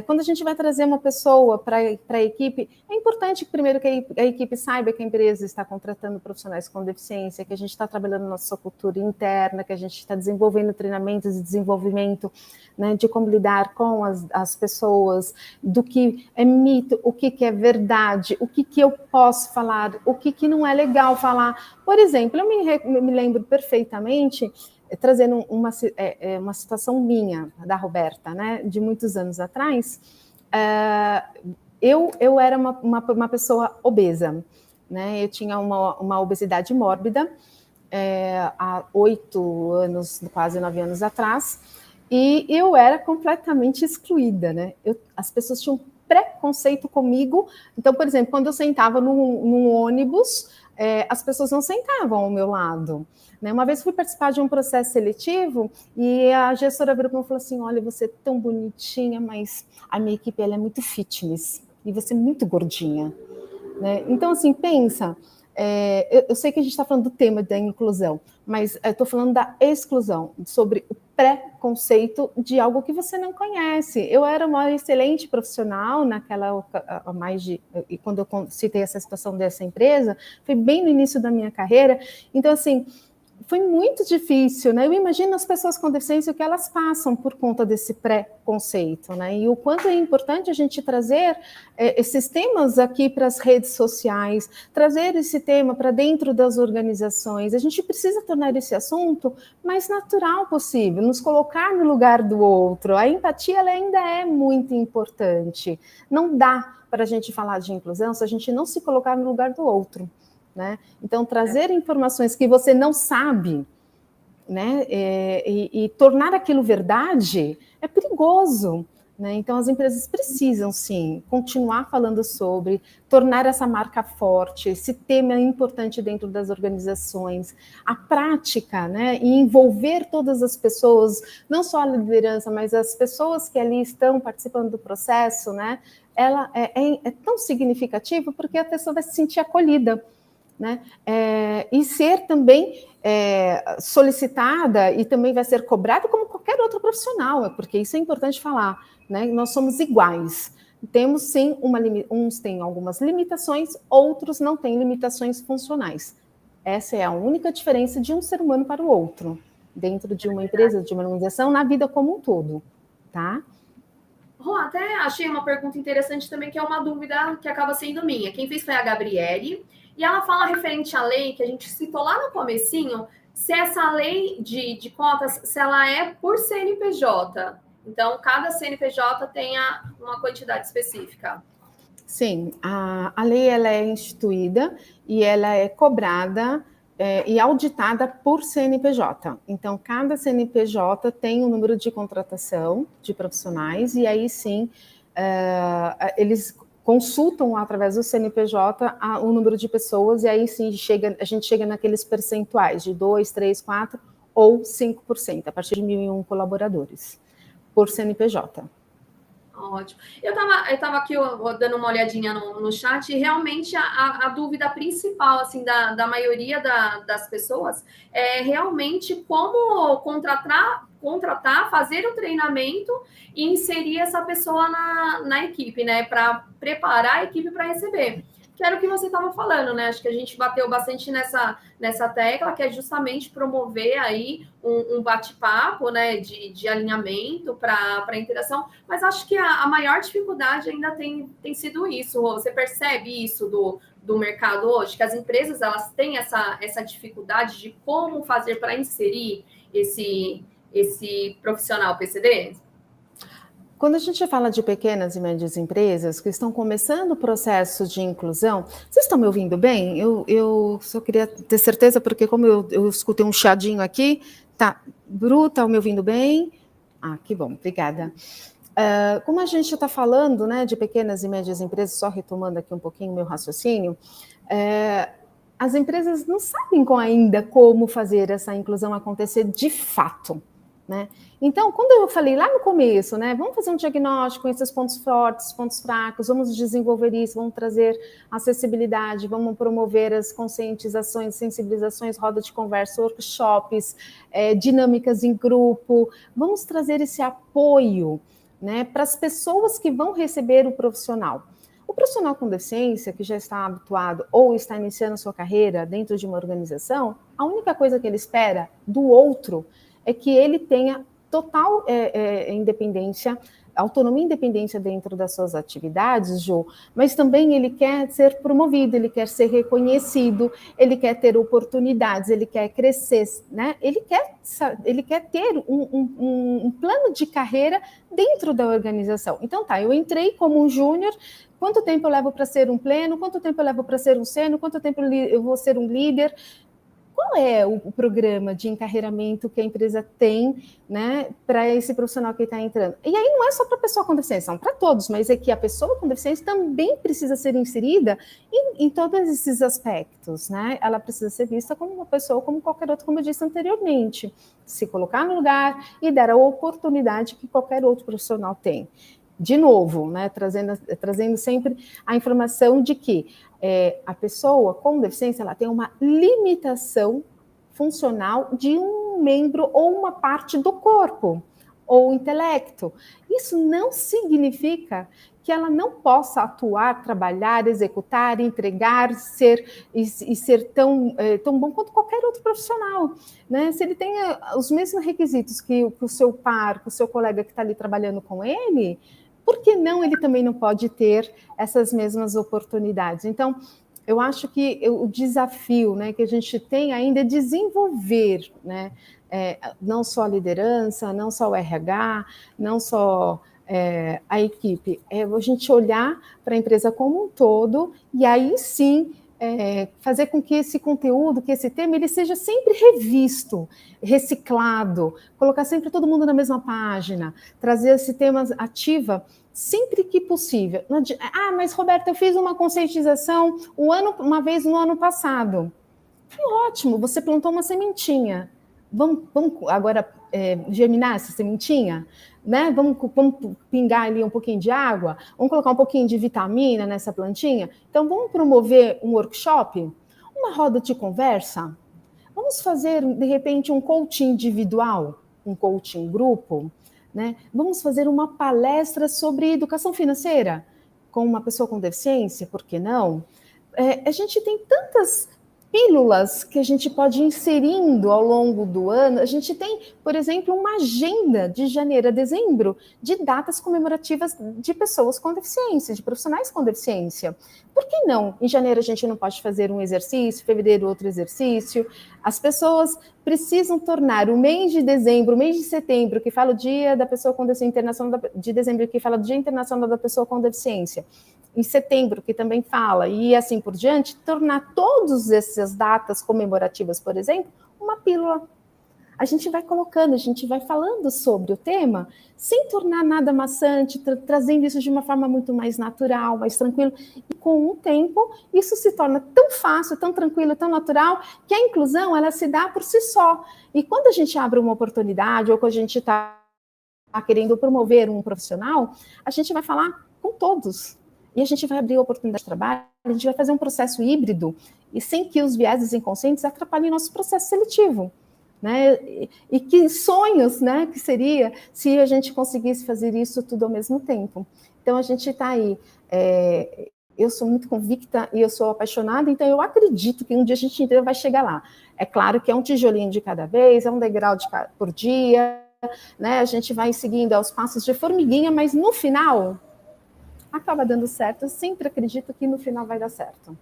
Quando a gente vai trazer uma pessoa para a equipe, é importante primeiro que a equipe saiba que a empresa está contratando profissionais com deficiência, que a gente está trabalhando na nossa cultura interna, que a gente está desenvolvendo treinamentos e desenvolvimento, né, de como lidar com as pessoas, do que é mito, o que é verdade, o que eu posso falar, o que não é legal falar. Por exemplo, eu me lembro perfeitamente, trazendo uma situação minha, da Roberta, né, de muitos anos atrás. Eu era uma pessoa obesa, né, eu tinha uma obesidade mórbida, há 8 anos, quase 9 anos atrás, e eu era completamente excluída, né? As pessoas tinham preconceito comigo. Então, por exemplo, quando eu sentava num ônibus, as pessoas não sentavam ao meu lado, né? Uma vez fui participar de um processo seletivo e a gestora virou para mim e falou assim: olha, você é tão bonitinha, mas a minha equipe ela é muito fitness e você é muito gordinha, né? Então, assim, pensa. Eu sei que a gente está falando do tema da inclusão, mas eu estou falando da exclusão, sobre o preconceito de algo que você não conhece. Eu era uma excelente profissional e quando eu citei essa situação dessa empresa, foi bem no início da minha carreira. Então, assim, foi muito difícil, né? Eu imagino as pessoas com deficiência o que elas passam por conta desse preconceito, né? E o quanto é importante a gente trazer esses temas aqui para as redes sociais, trazer esse tema para dentro das organizações. A gente precisa tornar esse assunto mais natural possível, nos colocar no lugar do outro. A empatia ela ainda é muito importante. Não dá para a gente falar de inclusão se a gente não se colocar no lugar do outro, né? Então, trazer informações que você não sabe, né, e tornar aquilo verdade é perigoso, né? Então, as empresas precisam, sim, continuar falando sobre, tornar essa marca forte, esse tema importante dentro das organizações, a prática, né, e envolver todas as pessoas, não só a liderança, mas as pessoas que ali estão participando do processo, né? Ela é tão significativa porque a pessoa vai se sentir acolhida, né? E ser também solicitada e também vai ser cobrada como qualquer outro profissional, porque isso é importante falar, né? Nós somos iguais. Temos sim uns têm algumas limitações, outros não têm limitações funcionais. Essa é a única diferença de um ser humano para o outro, dentro de uma empresa, de uma organização, na vida como um todo, tá? Rô, até achei uma pergunta interessante também, que é uma dúvida que acaba sendo minha. Quem fez foi a Gabriele, e ela fala referente à lei que a gente citou lá no comecinho, se essa lei de cotas, se ela é por CNPJ. Então, cada CNPJ tem uma quantidade específica. Sim, a lei ela é instituída e ela é cobrada e auditada por CNPJ. Então, cada CNPJ tem um número de contratação de profissionais e aí sim eles consultam através do CNPJ o número de pessoas e aí sim a gente chega naqueles percentuais de 2, 3, 4 ou 5%, a partir de 1.001 colaboradores por CNPJ. Ótimo. Eu tava aqui dando uma olhadinha no chat e realmente a dúvida principal assim, da maioria das pessoas é realmente como contratar, fazer o treinamento e inserir essa pessoa na equipe, né? Para preparar a equipe para receber. Que era o que você estava falando, né? Acho que a gente bateu bastante nessa tecla, que é justamente promover aí um bate-papo, né, de alinhamento para a interação, mas acho que a maior dificuldade ainda tem sido isso. Você percebe isso do mercado hoje, que as empresas elas têm essa dificuldade de como fazer para inserir esse profissional PCD? Quando a gente fala de pequenas e médias empresas que estão começando o processo de inclusão, vocês estão me ouvindo bem? Eu só queria ter certeza, porque como eu escutei um chiadinho aqui, tá, Bru, tá me ouvindo bem? Ah, que bom, obrigada. Como a gente está falando, né, de pequenas e médias empresas, só retomando aqui um pouquinho o meu raciocínio, as empresas não sabem ainda como fazer essa inclusão acontecer de fato, né? Então, quando eu falei lá no começo, né, vamos fazer um diagnóstico com esses pontos fortes, pontos fracos, vamos desenvolver isso, vamos trazer acessibilidade, vamos promover as conscientizações, sensibilizações, roda de conversa, workshops, dinâmicas em grupo, vamos trazer esse apoio, né, para as pessoas que vão receber o profissional. O profissional com deficiência, que já está habituado ou está iniciando sua carreira dentro de uma organização, a única coisa que ele espera do outro é que ele tenha total independência, autonomia e independência dentro das suas atividades, Ju, mas também ele quer ser promovido, ele quer ser reconhecido, ele quer ter oportunidades, ele quer crescer, né? Ele quer ter um plano de carreira dentro da organização. Então tá, eu entrei como um júnior, quanto tempo eu levo para ser um pleno, quanto tempo eu levo para ser um sênior, quanto tempo eu vou ser um líder? Qual é o programa de encarreiramento que a empresa tem, né, para esse profissional que está entrando? E aí não é só para a pessoa com deficiência, são para todos, mas é que a pessoa com deficiência também precisa ser inserida em todos esses aspectos, né? Ela precisa ser vista como uma pessoa, como qualquer outra, como eu disse anteriormente, se colocar no lugar e dar a oportunidade que qualquer outro profissional tem. De novo, né, trazendo sempre a informação de que a pessoa com deficiência ela tem uma limitação funcional de um membro ou uma parte do corpo, ou intelecto. Isso não significa que ela não possa atuar, trabalhar, executar, entregar, ser tão bom quanto qualquer outro profissional, né? Se ele tem os mesmos requisitos que o seu par, que o seu colega que está ali trabalhando com ele, por que não ele também não pode ter essas mesmas oportunidades? Então, eu acho que o desafio, né, que a gente tem ainda é desenvolver, né, não só a liderança, não só o RH, não só a equipe, a gente olhar para a empresa como um todo e aí sim fazer com que esse conteúdo, que esse tema, ele seja sempre revisto, reciclado, colocar sempre todo mundo na mesma página, trazer esse tema ativa sempre que possível. Mas Roberta, eu fiz uma conscientização uma vez no ano passado. Foi ótimo, você plantou uma sementinha. Vamos agora germinar essa sementinha? Né? Vamos pingar ali um pouquinho de água? Vamos colocar um pouquinho de vitamina nessa plantinha? Então, vamos promover um workshop? Uma roda de conversa? Vamos fazer, de repente, um coaching individual? Um coaching grupo? Né? Vamos fazer uma palestra sobre educação financeira com uma pessoa com deficiência? Por que não? A gente tem tantas pílulas que a gente pode ir inserindo ao longo do ano. A gente tem, por exemplo, uma agenda de janeiro a dezembro de datas comemorativas de pessoas com deficiência, de profissionais com deficiência. Por que não? Em janeiro a gente não pode fazer um exercício, em fevereiro outro exercício. As pessoas precisam tornar o mês de dezembro, o mês de setembro, que fala o dia da pessoa com deficiência, de dezembro, que fala o Dia Internacional da Pessoa com Deficiência, em setembro, que também fala, e assim por diante, tornar todas essas datas comemorativas, por exemplo, uma pílula. A gente vai colocando, a gente vai falando sobre o tema, sem tornar nada maçante, trazendo isso de uma forma muito mais natural, mais tranquila, e com o tempo, isso se torna tão fácil, tão tranquilo, tão natural, que a inclusão, ela se dá por si só. E quando a gente abre uma oportunidade, ou quando a gente está querendo promover um profissional, a gente vai falar com todos. E a gente vai abrir oportunidade de trabalho, a gente vai fazer um processo híbrido, e sem que os vieses inconscientes atrapalhem nosso processo seletivo. Né? E que sonhos, né, que seria se a gente conseguisse fazer isso tudo ao mesmo tempo. Então, a gente está aí. Eu sou muito convicta e eu sou apaixonada, então eu acredito que um dia a gente inteiro vai chegar lá. É claro que é um tijolinho de cada vez, é um degrau por dia, né? A gente vai seguindo aos passos de formiguinha, mas no final acaba dando certo. Eu sempre acredito que no final vai dar certo.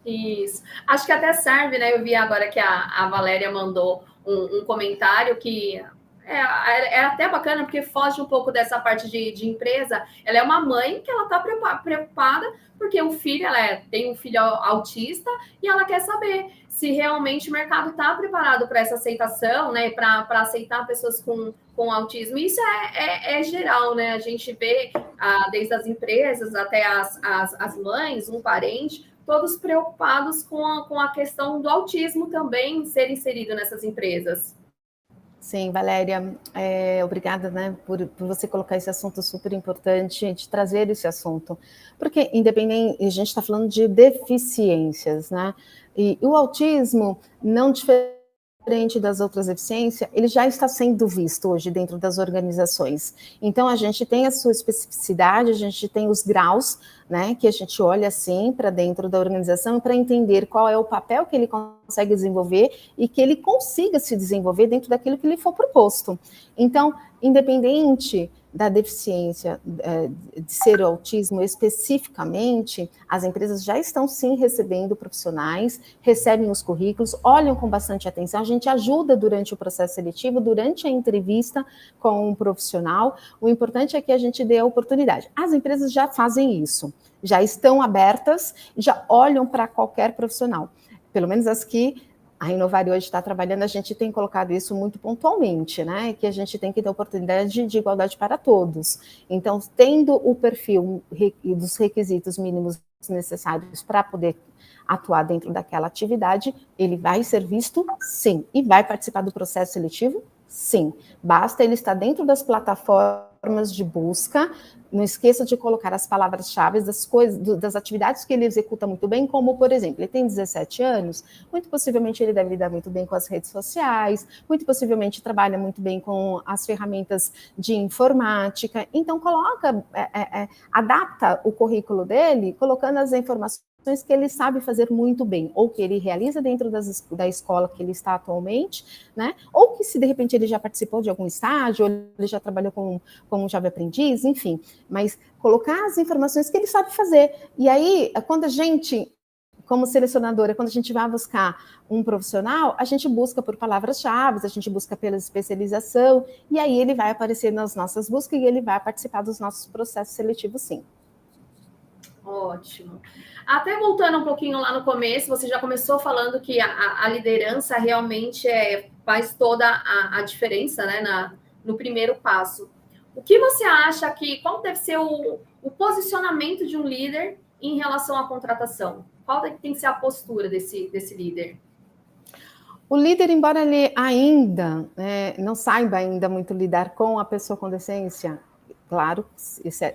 Isso. Acho que até serve, né? Eu vi agora que a Valéria mandou um comentário que é até bacana, porque foge um pouco dessa parte de empresa. Ela é uma mãe que ela está preocupada porque o filho, tem um filho autista e ela quer saber se realmente o mercado está preparado para essa aceitação, né? Para aceitar pessoas com autismo. Isso é geral, né? A gente vê desde as empresas até as mães, um parente, todos preocupados com a questão do autismo também ser inserido nessas empresas. Sim, Valéria, obrigada, né, por você colocar esse assunto super importante, de trazer esse assunto, porque independente, a gente está falando de deficiências, né, e o autismo, não diferente das outras deficiências, ele já está sendo visto hoje dentro das organizações. Então, a gente tem a sua especificidade, a gente tem os graus, né, que a gente olha assim para dentro da organização para entender qual é o papel que ele consegue desenvolver e que ele consiga se desenvolver dentro daquilo que lhe for proposto. Então, independente da deficiência, de ser o autismo especificamente, as empresas já estão sim recebendo profissionais, recebem os currículos, olham com bastante atenção, a gente ajuda durante o processo seletivo, durante a entrevista com um profissional, o importante é que a gente dê a oportunidade. As empresas já fazem isso, já estão abertas, já olham para qualquer profissional, pelo menos as que a Inovari hoje está trabalhando, a gente tem colocado isso muito pontualmente, né? Que a gente tem que ter oportunidade de igualdade para todos. Então, tendo o perfil dos requisitos mínimos necessários para poder atuar dentro daquela atividade, ele vai ser visto, sim. E vai participar do processo seletivo, sim. Basta ele estar dentro das plataformas de busca. Não esqueça de colocar as palavras-chave das coisas, das atividades que ele executa muito bem, como, por exemplo, ele tem 17 anos, muito possivelmente ele deve lidar muito bem com as redes sociais, muito possivelmente trabalha muito bem com as ferramentas de informática, então adapta o currículo dele, colocando as informações que ele sabe fazer muito bem, ou que ele realiza dentro da escola que ele está atualmente, né? Ou que se de repente ele já participou de algum estágio, ou ele já trabalhou como um jovem aprendiz, enfim, mas colocar as informações que ele sabe fazer. E aí, quando a gente, como selecionadora, quando a gente vai buscar um profissional, a gente busca por palavras-chave, a gente busca pela especialização, e aí ele vai aparecer nas nossas buscas e ele vai participar dos nossos processos seletivos, sim. Ótimo. Até voltando um pouquinho lá no começo, você já começou falando que a liderança realmente faz toda a diferença, né, no primeiro passo. O que você acha qual deve ser o posicionamento de um líder em relação à contratação? Qual tem que ser a postura desse líder? O líder, embora ele ainda não saiba ainda muito lidar com a pessoa com deficiência, claro,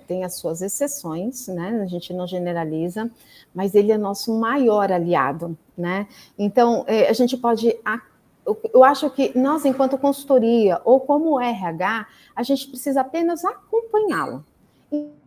tem as suas exceções, né? A gente não generaliza, mas ele é nosso maior aliado, né? Então, a gente pode... Eu acho que nós, enquanto consultoria ou como RH, a gente precisa apenas acompanhá-lo,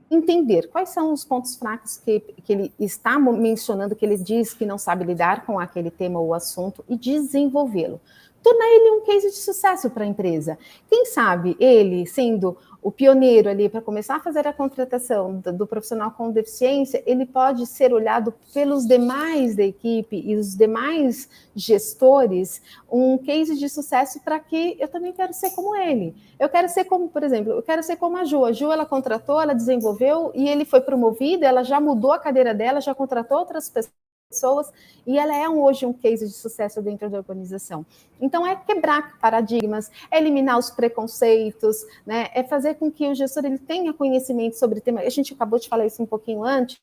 entender quais são os pontos fracos que ele está mencionando, que ele diz que não sabe lidar com aquele tema ou assunto, e desenvolvê-lo. Tornar ele um case de sucesso para a empresa. Quem sabe ele, sendo o pioneiro ali para começar a fazer a contratação do profissional com deficiência, ele pode ser olhado pelos demais da equipe e os demais gestores um case de sucesso para que eu também quero ser como ele. Eu quero ser como, por exemplo, eu quero ser como a Ju. A Ju, ela contratou, ela desenvolveu e ele foi promovido, ela já mudou a cadeira dela, já contratou outras pessoas, e ela é hoje um case de sucesso dentro da organização. Então, é quebrar paradigmas, é eliminar os preconceitos, né? É fazer com que o gestor ele tenha conhecimento sobre o tema. A gente acabou de falar isso um pouquinho antes,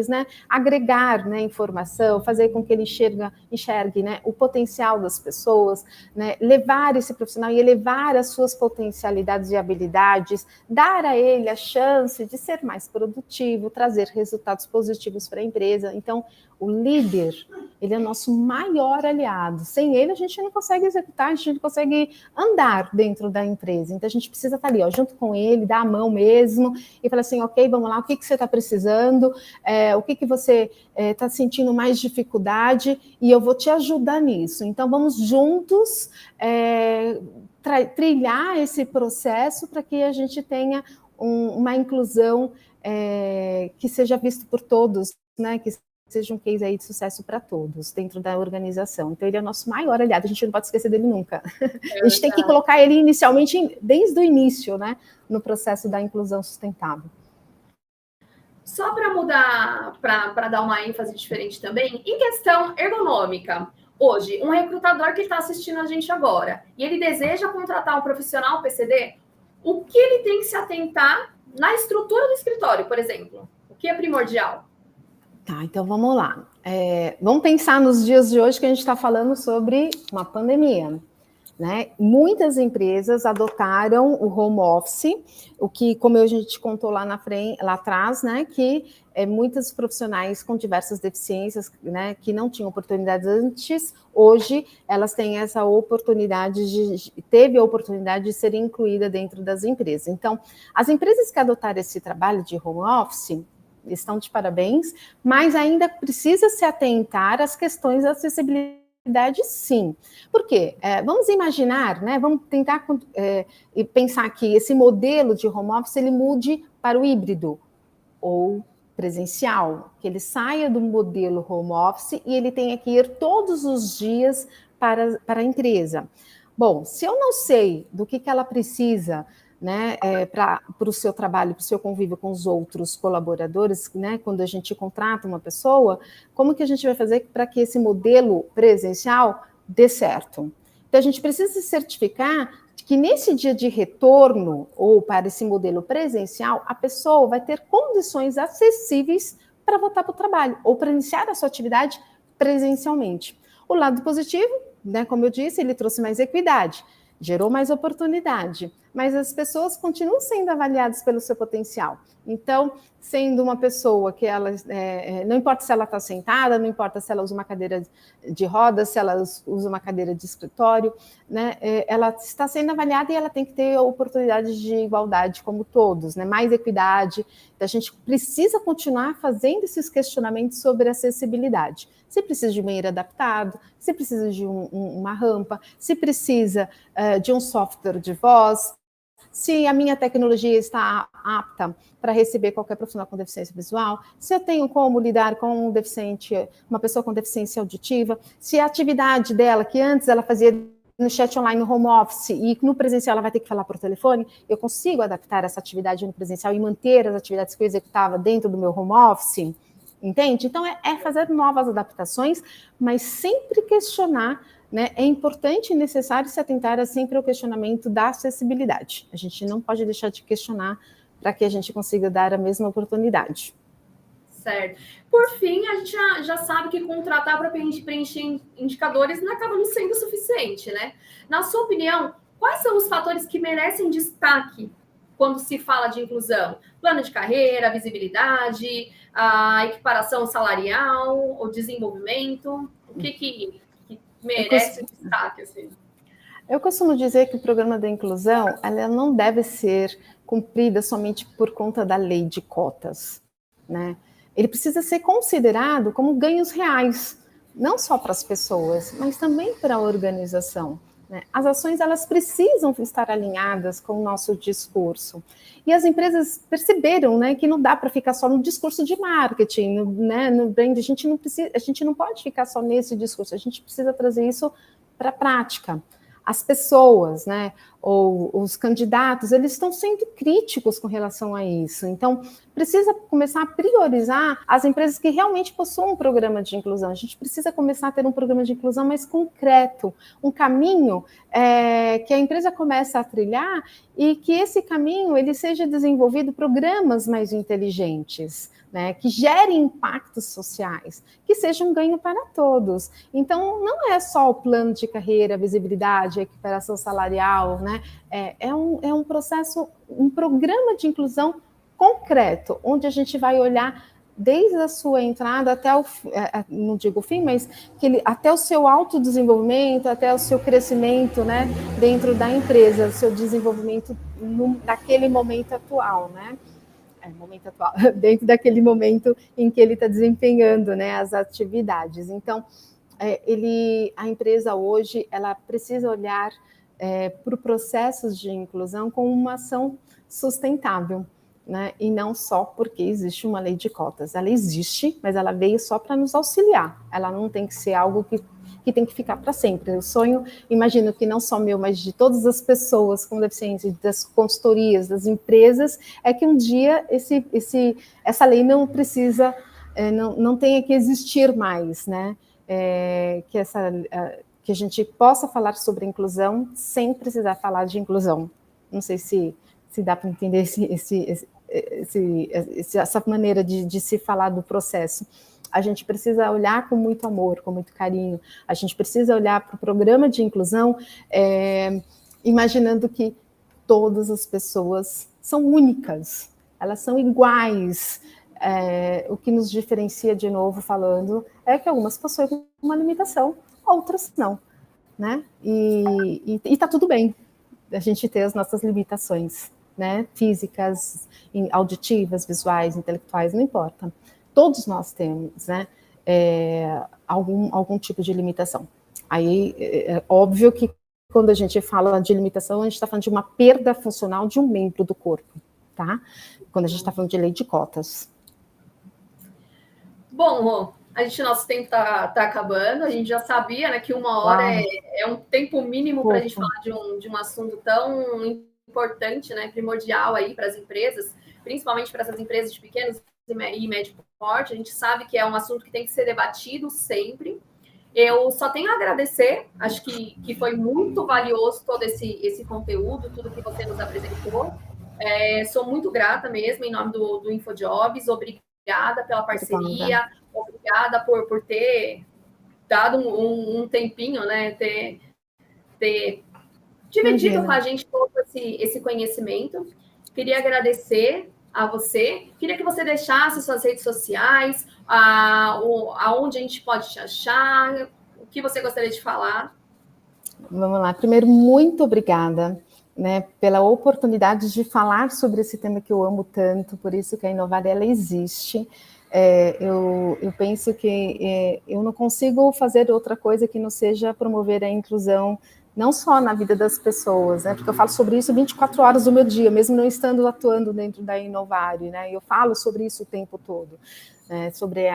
né? Agregar, né, informação, fazer com que ele enxergue, né, o potencial das pessoas, né, levar esse profissional e elevar as suas potencialidades e habilidades, dar a ele a chance de ser mais produtivo, trazer resultados positivos para a empresa. Então, o líder, ele é o nosso maior aliado. Sem ele, a gente não consegue executar, a gente não consegue andar dentro da empresa. Então, a gente precisa estar ali, ó, junto com ele, dar a mão mesmo e falar assim, ok, vamos lá, o que você está precisando, o que você está sentindo mais dificuldade e eu vou te ajudar nisso. Então, vamos juntos trilhar esse processo para que a gente tenha uma inclusão que seja visto por todos, né, que seja um case aí de sucesso para todos dentro da organização. Então, ele é o nosso maior aliado, a gente não pode esquecer dele nunca. A gente tem que colocar ele inicialmente, desde o início, né, no processo da inclusão sustentável. Só para mudar, para dar uma ênfase diferente também, em questão ergonômica, hoje, um recrutador que está assistindo a gente agora, e ele deseja contratar um profissional PCD, o que ele tem que se atentar na estrutura do escritório, por exemplo? O que é primordial? Tá, então vamos lá. Vamos pensar nos dias de hoje que a gente está falando sobre uma pandemia. né? Muitas empresas adotaram o home office, o que, como a gente contou lá atrás, né, que muitos profissionais com diversas deficiências, né, que não tinham oportunidades antes, hoje elas têm essa oportunidade teve a oportunidade de ser incluída dentro das empresas. Então, as empresas que adotaram esse trabalho de home office estão de parabéns, mas ainda precisa se atentar às questões da acessibilidade. Sim. Por quê? Vamos imaginar, né? Vamos tentar pensar que esse modelo de home office ele mude para o híbrido ou presencial, que ele saia do modelo home office e ele tenha que ir todos os dias para a empresa. Bom, se eu não sei do que ela precisa, né, para o seu trabalho, para o seu convívio com os outros colaboradores, né, quando a gente contrata uma pessoa, como que a gente vai fazer para que esse modelo presencial dê certo? Então, a gente precisa se certificar de que nesse dia de retorno, ou para esse modelo presencial, a pessoa vai ter condições acessíveis para voltar para o trabalho, ou para iniciar a sua atividade presencialmente. O lado positivo, né, como eu disse, ele trouxe mais equidade, gerou mais oportunidade, mas as pessoas continuam sendo avaliadas pelo seu potencial. Então, sendo uma pessoa que ela, não importa se ela está sentada, não importa se ela usa uma cadeira de rodas, se ela usa uma cadeira de escritório, né, ela está sendo avaliada e ela tem que ter oportunidades de igualdade como todos, né, mais equidade. Então, a gente precisa continuar fazendo esses questionamentos sobre acessibilidade. Se precisa de um banheiro adaptado, se precisa de uma rampa, se precisa de um software de voz, se a minha tecnologia está apta para receber qualquer profissional com deficiência visual, se eu tenho como lidar com um deficiente, uma pessoa com deficiência auditiva, se a atividade dela, que antes ela fazia no chat online, no home office, e no presencial ela vai ter que falar por telefone, eu consigo adaptar essa atividade no presencial e manter as atividades que eu executava dentro do meu home office, entende? Então, é fazer novas adaptações, mas sempre questionar, né? É importante e necessário se atentar sempre ao questionamento da acessibilidade. A gente não pode deixar de questionar para que a gente consiga dar a mesma oportunidade. Certo. Por fim, a gente já sabe que contratar para preencher indicadores não acaba não sendo suficiente, né? Na sua opinião, quais são os fatores que merecem destaque quando se fala de inclusão? Plano de carreira, visibilidade, a equiparação salarial, o desenvolvimento? O que merece destaque, assim? Eu costumo dizer que o programa da inclusão, ela não deve ser cumprida somente por conta da lei de cotas, né? Ele precisa ser considerado como ganhos reais, não só para as pessoas, mas também para a organização, né? As ações, elas precisam estar alinhadas com o nosso discurso. E as empresas perceberam, né, que não dá para ficar só no discurso de marketing, no brand, a gente não pode ficar só nesse discurso, a gente precisa trazer isso para a prática. As pessoas, né, ou os candidatos, eles estão sendo críticos com relação a isso. Então, precisa começar a priorizar as empresas que realmente possuem um programa de inclusão. A gente precisa começar a ter um programa de inclusão mais concreto, um caminho que a empresa comece a trilhar e que esse caminho ele seja desenvolvido programas mais inteligentes, né, que gerem impactos sociais, que seja um ganho para todos. Então, não é só o plano de carreira, visibilidade, equiparação salarial, né? É um processo, um programa de inclusão concreto, onde a gente vai olhar desde a sua entrada até o, não digo o fim, mas até o seu autodesenvolvimento, até o seu crescimento, né, dentro da empresa, o seu desenvolvimento naquele momento atual, né? Momento atual, dentro daquele momento em que ele está desempenhando, né, as atividades. Então, a empresa hoje, ela precisa olhar para o processo de inclusão como uma ação sustentável, né, e não só porque existe uma lei de cotas. Ela existe, mas ela veio só para nos auxiliar. Ela não tem que ser algo que tem que ficar para sempre. O sonho, imagino que não só meu, mas de todas as pessoas com deficiência, das consultorias, das empresas, é que um dia essa lei não precisa, não tenha que existir mais, né? Que a gente possa falar sobre inclusão sem precisar falar de inclusão. Não sei se dá para entender essa maneira de se falar do processo. a gente precisa olhar com muito amor, com muito carinho, a gente precisa olhar para o programa de inclusão imaginando que todas as pessoas são únicas, elas são iguais. O que nos diferencia, de novo falando, é que algumas possuem uma limitação, outras não, né? E tá tudo bem a gente ter as nossas limitações, né? Físicas, auditivas, visuais, intelectuais, não importa. Todos nós temos, né? Algum tipo de limitação. Aí, é óbvio que quando a gente fala de limitação, a gente está falando de uma perda funcional de um membro do corpo, tá? Quando a gente está falando de lei de cotas. Bom, Rô, nosso tempo tá acabando, a gente já sabia, né, que 1 hora é um tempo mínimo para a gente falar de um assunto tão importante, né, primordial aí para as empresas, principalmente para essas empresas de pequenos e médio porte. A gente sabe que é um assunto que tem que ser debatido sempre. Eu só tenho a agradecer, acho que foi muito valioso todo esse conteúdo, tudo que você nos apresentou. Sou muito grata mesmo, em nome do InfoJobs, obrigada pela parceria, obrigada por ter dado um tempinho, né, ter dividido com a gente todo esse conhecimento. Queria agradecer a você, queria que você deixasse suas redes sociais, aonde a gente pode te achar, o que você gostaria de falar. Vamos lá, primeiro, muito obrigada, né, pela oportunidade de falar sobre esse tema que eu amo tanto, por isso que a Inovar, ela existe. Eu penso que eu não consigo fazer outra coisa que não seja promover a inclusão, não só na vida das pessoas, né, porque eu falo sobre isso 24 horas do meu dia, mesmo não estando atuando dentro da Inovari, né, eu falo sobre isso o tempo todo, né, sobre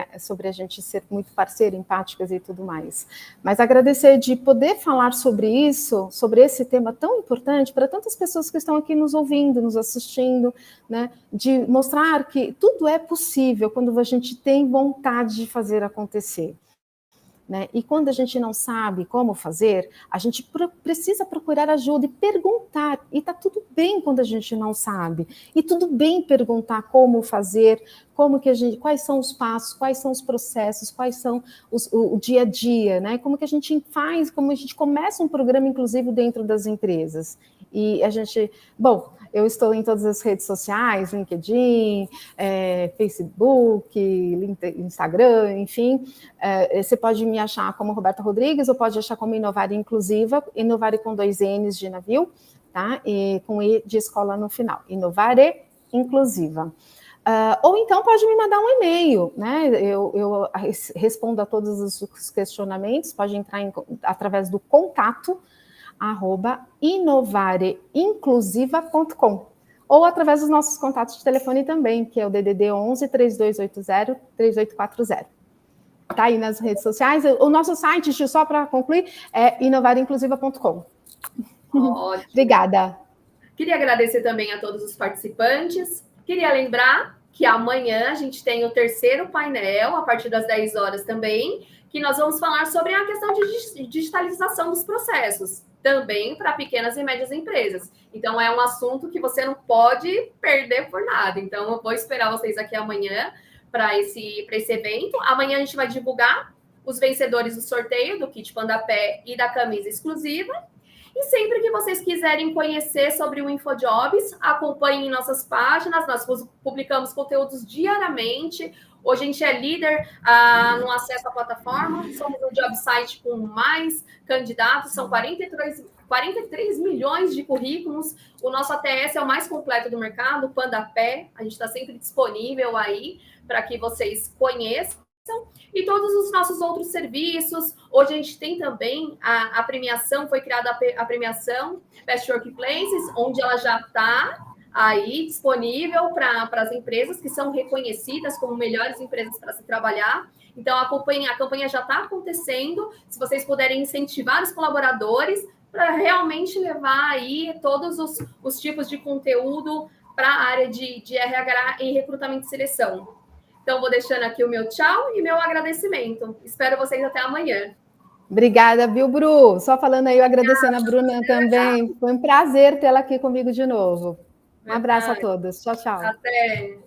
a gente ser muito parceiro, empáticas e tudo mais. Mas agradecer de poder falar sobre isso, sobre esse tema tão importante para tantas pessoas que estão aqui nos ouvindo, nos assistindo, né, de mostrar que tudo é possível quando a gente tem vontade de fazer acontecer. Né? E quando a gente não sabe como fazer, a gente precisa procurar ajuda e perguntar. E está tudo bem quando a gente não sabe. E tudo bem perguntar como fazer, quais são os passos, quais são os processos, quais são o dia a dia, né? Como que a gente faz, como a gente começa um programa, inclusive, dentro das empresas. E a gente... Bom, eu estou em todas as redes sociais, LinkedIn, Facebook, Instagram, enfim. Você pode me achar como Roberta Rodrigues, ou pode achar como Inovari Inclusiva, Inovari com 2 N's de navio, tá? E com E de escola no final. Inovari Inclusiva. Ou então pode me mandar um e-mail, né? Eu respondo a todos os questionamentos, pode entrar através do contato @inovareinclusiva.com, ou através dos nossos contatos de telefone também, que é o DDD 11 3280 3840. Está aí nas redes sociais. O nosso site, só para concluir, é inovareinclusiva.com. Obrigada. Queria agradecer também a todos os participantes. Queria lembrar que amanhã a gente tem o 3º painel, a partir das 10 horas também, que nós vamos falar sobre a questão de digitalização dos processos, também para pequenas e médias empresas. Então, é um assunto que você não pode perder por nada. Então, eu vou esperar vocês aqui amanhã para esse evento. Amanhã a gente vai divulgar os vencedores do sorteio do kit Pandapé e da camisa exclusiva. E sempre que vocês quiserem conhecer sobre o InfoJobs, acompanhem nossas páginas, nós publicamos conteúdos diariamente. Hoje a gente é líder no acesso à plataforma, somos um job site com mais candidatos, são 43 milhões de currículos. O nosso ATS é o mais completo do mercado, o Pandapé, a gente está sempre disponível aí para que vocês conheçam. E todos os nossos outros serviços. Hoje a gente tem também a premiação, foi criada a premiação Best Workplaces, onde ela já está aí disponível para as empresas que são reconhecidas como melhores empresas para se trabalhar. Então, a campanha já está acontecendo. Se vocês puderem incentivar os colaboradores para realmente levar aí todos os tipos de conteúdo para a área de RH em recrutamento e seleção. Então, vou deixando aqui o meu tchau e meu agradecimento. Espero vocês até amanhã. Obrigada, viu, Bru? Só falando aí, eu agradecendo a Bruna também. Foi um prazer tê-la aqui comigo de novo. Um abraço a todos. Tchau, tchau. Até.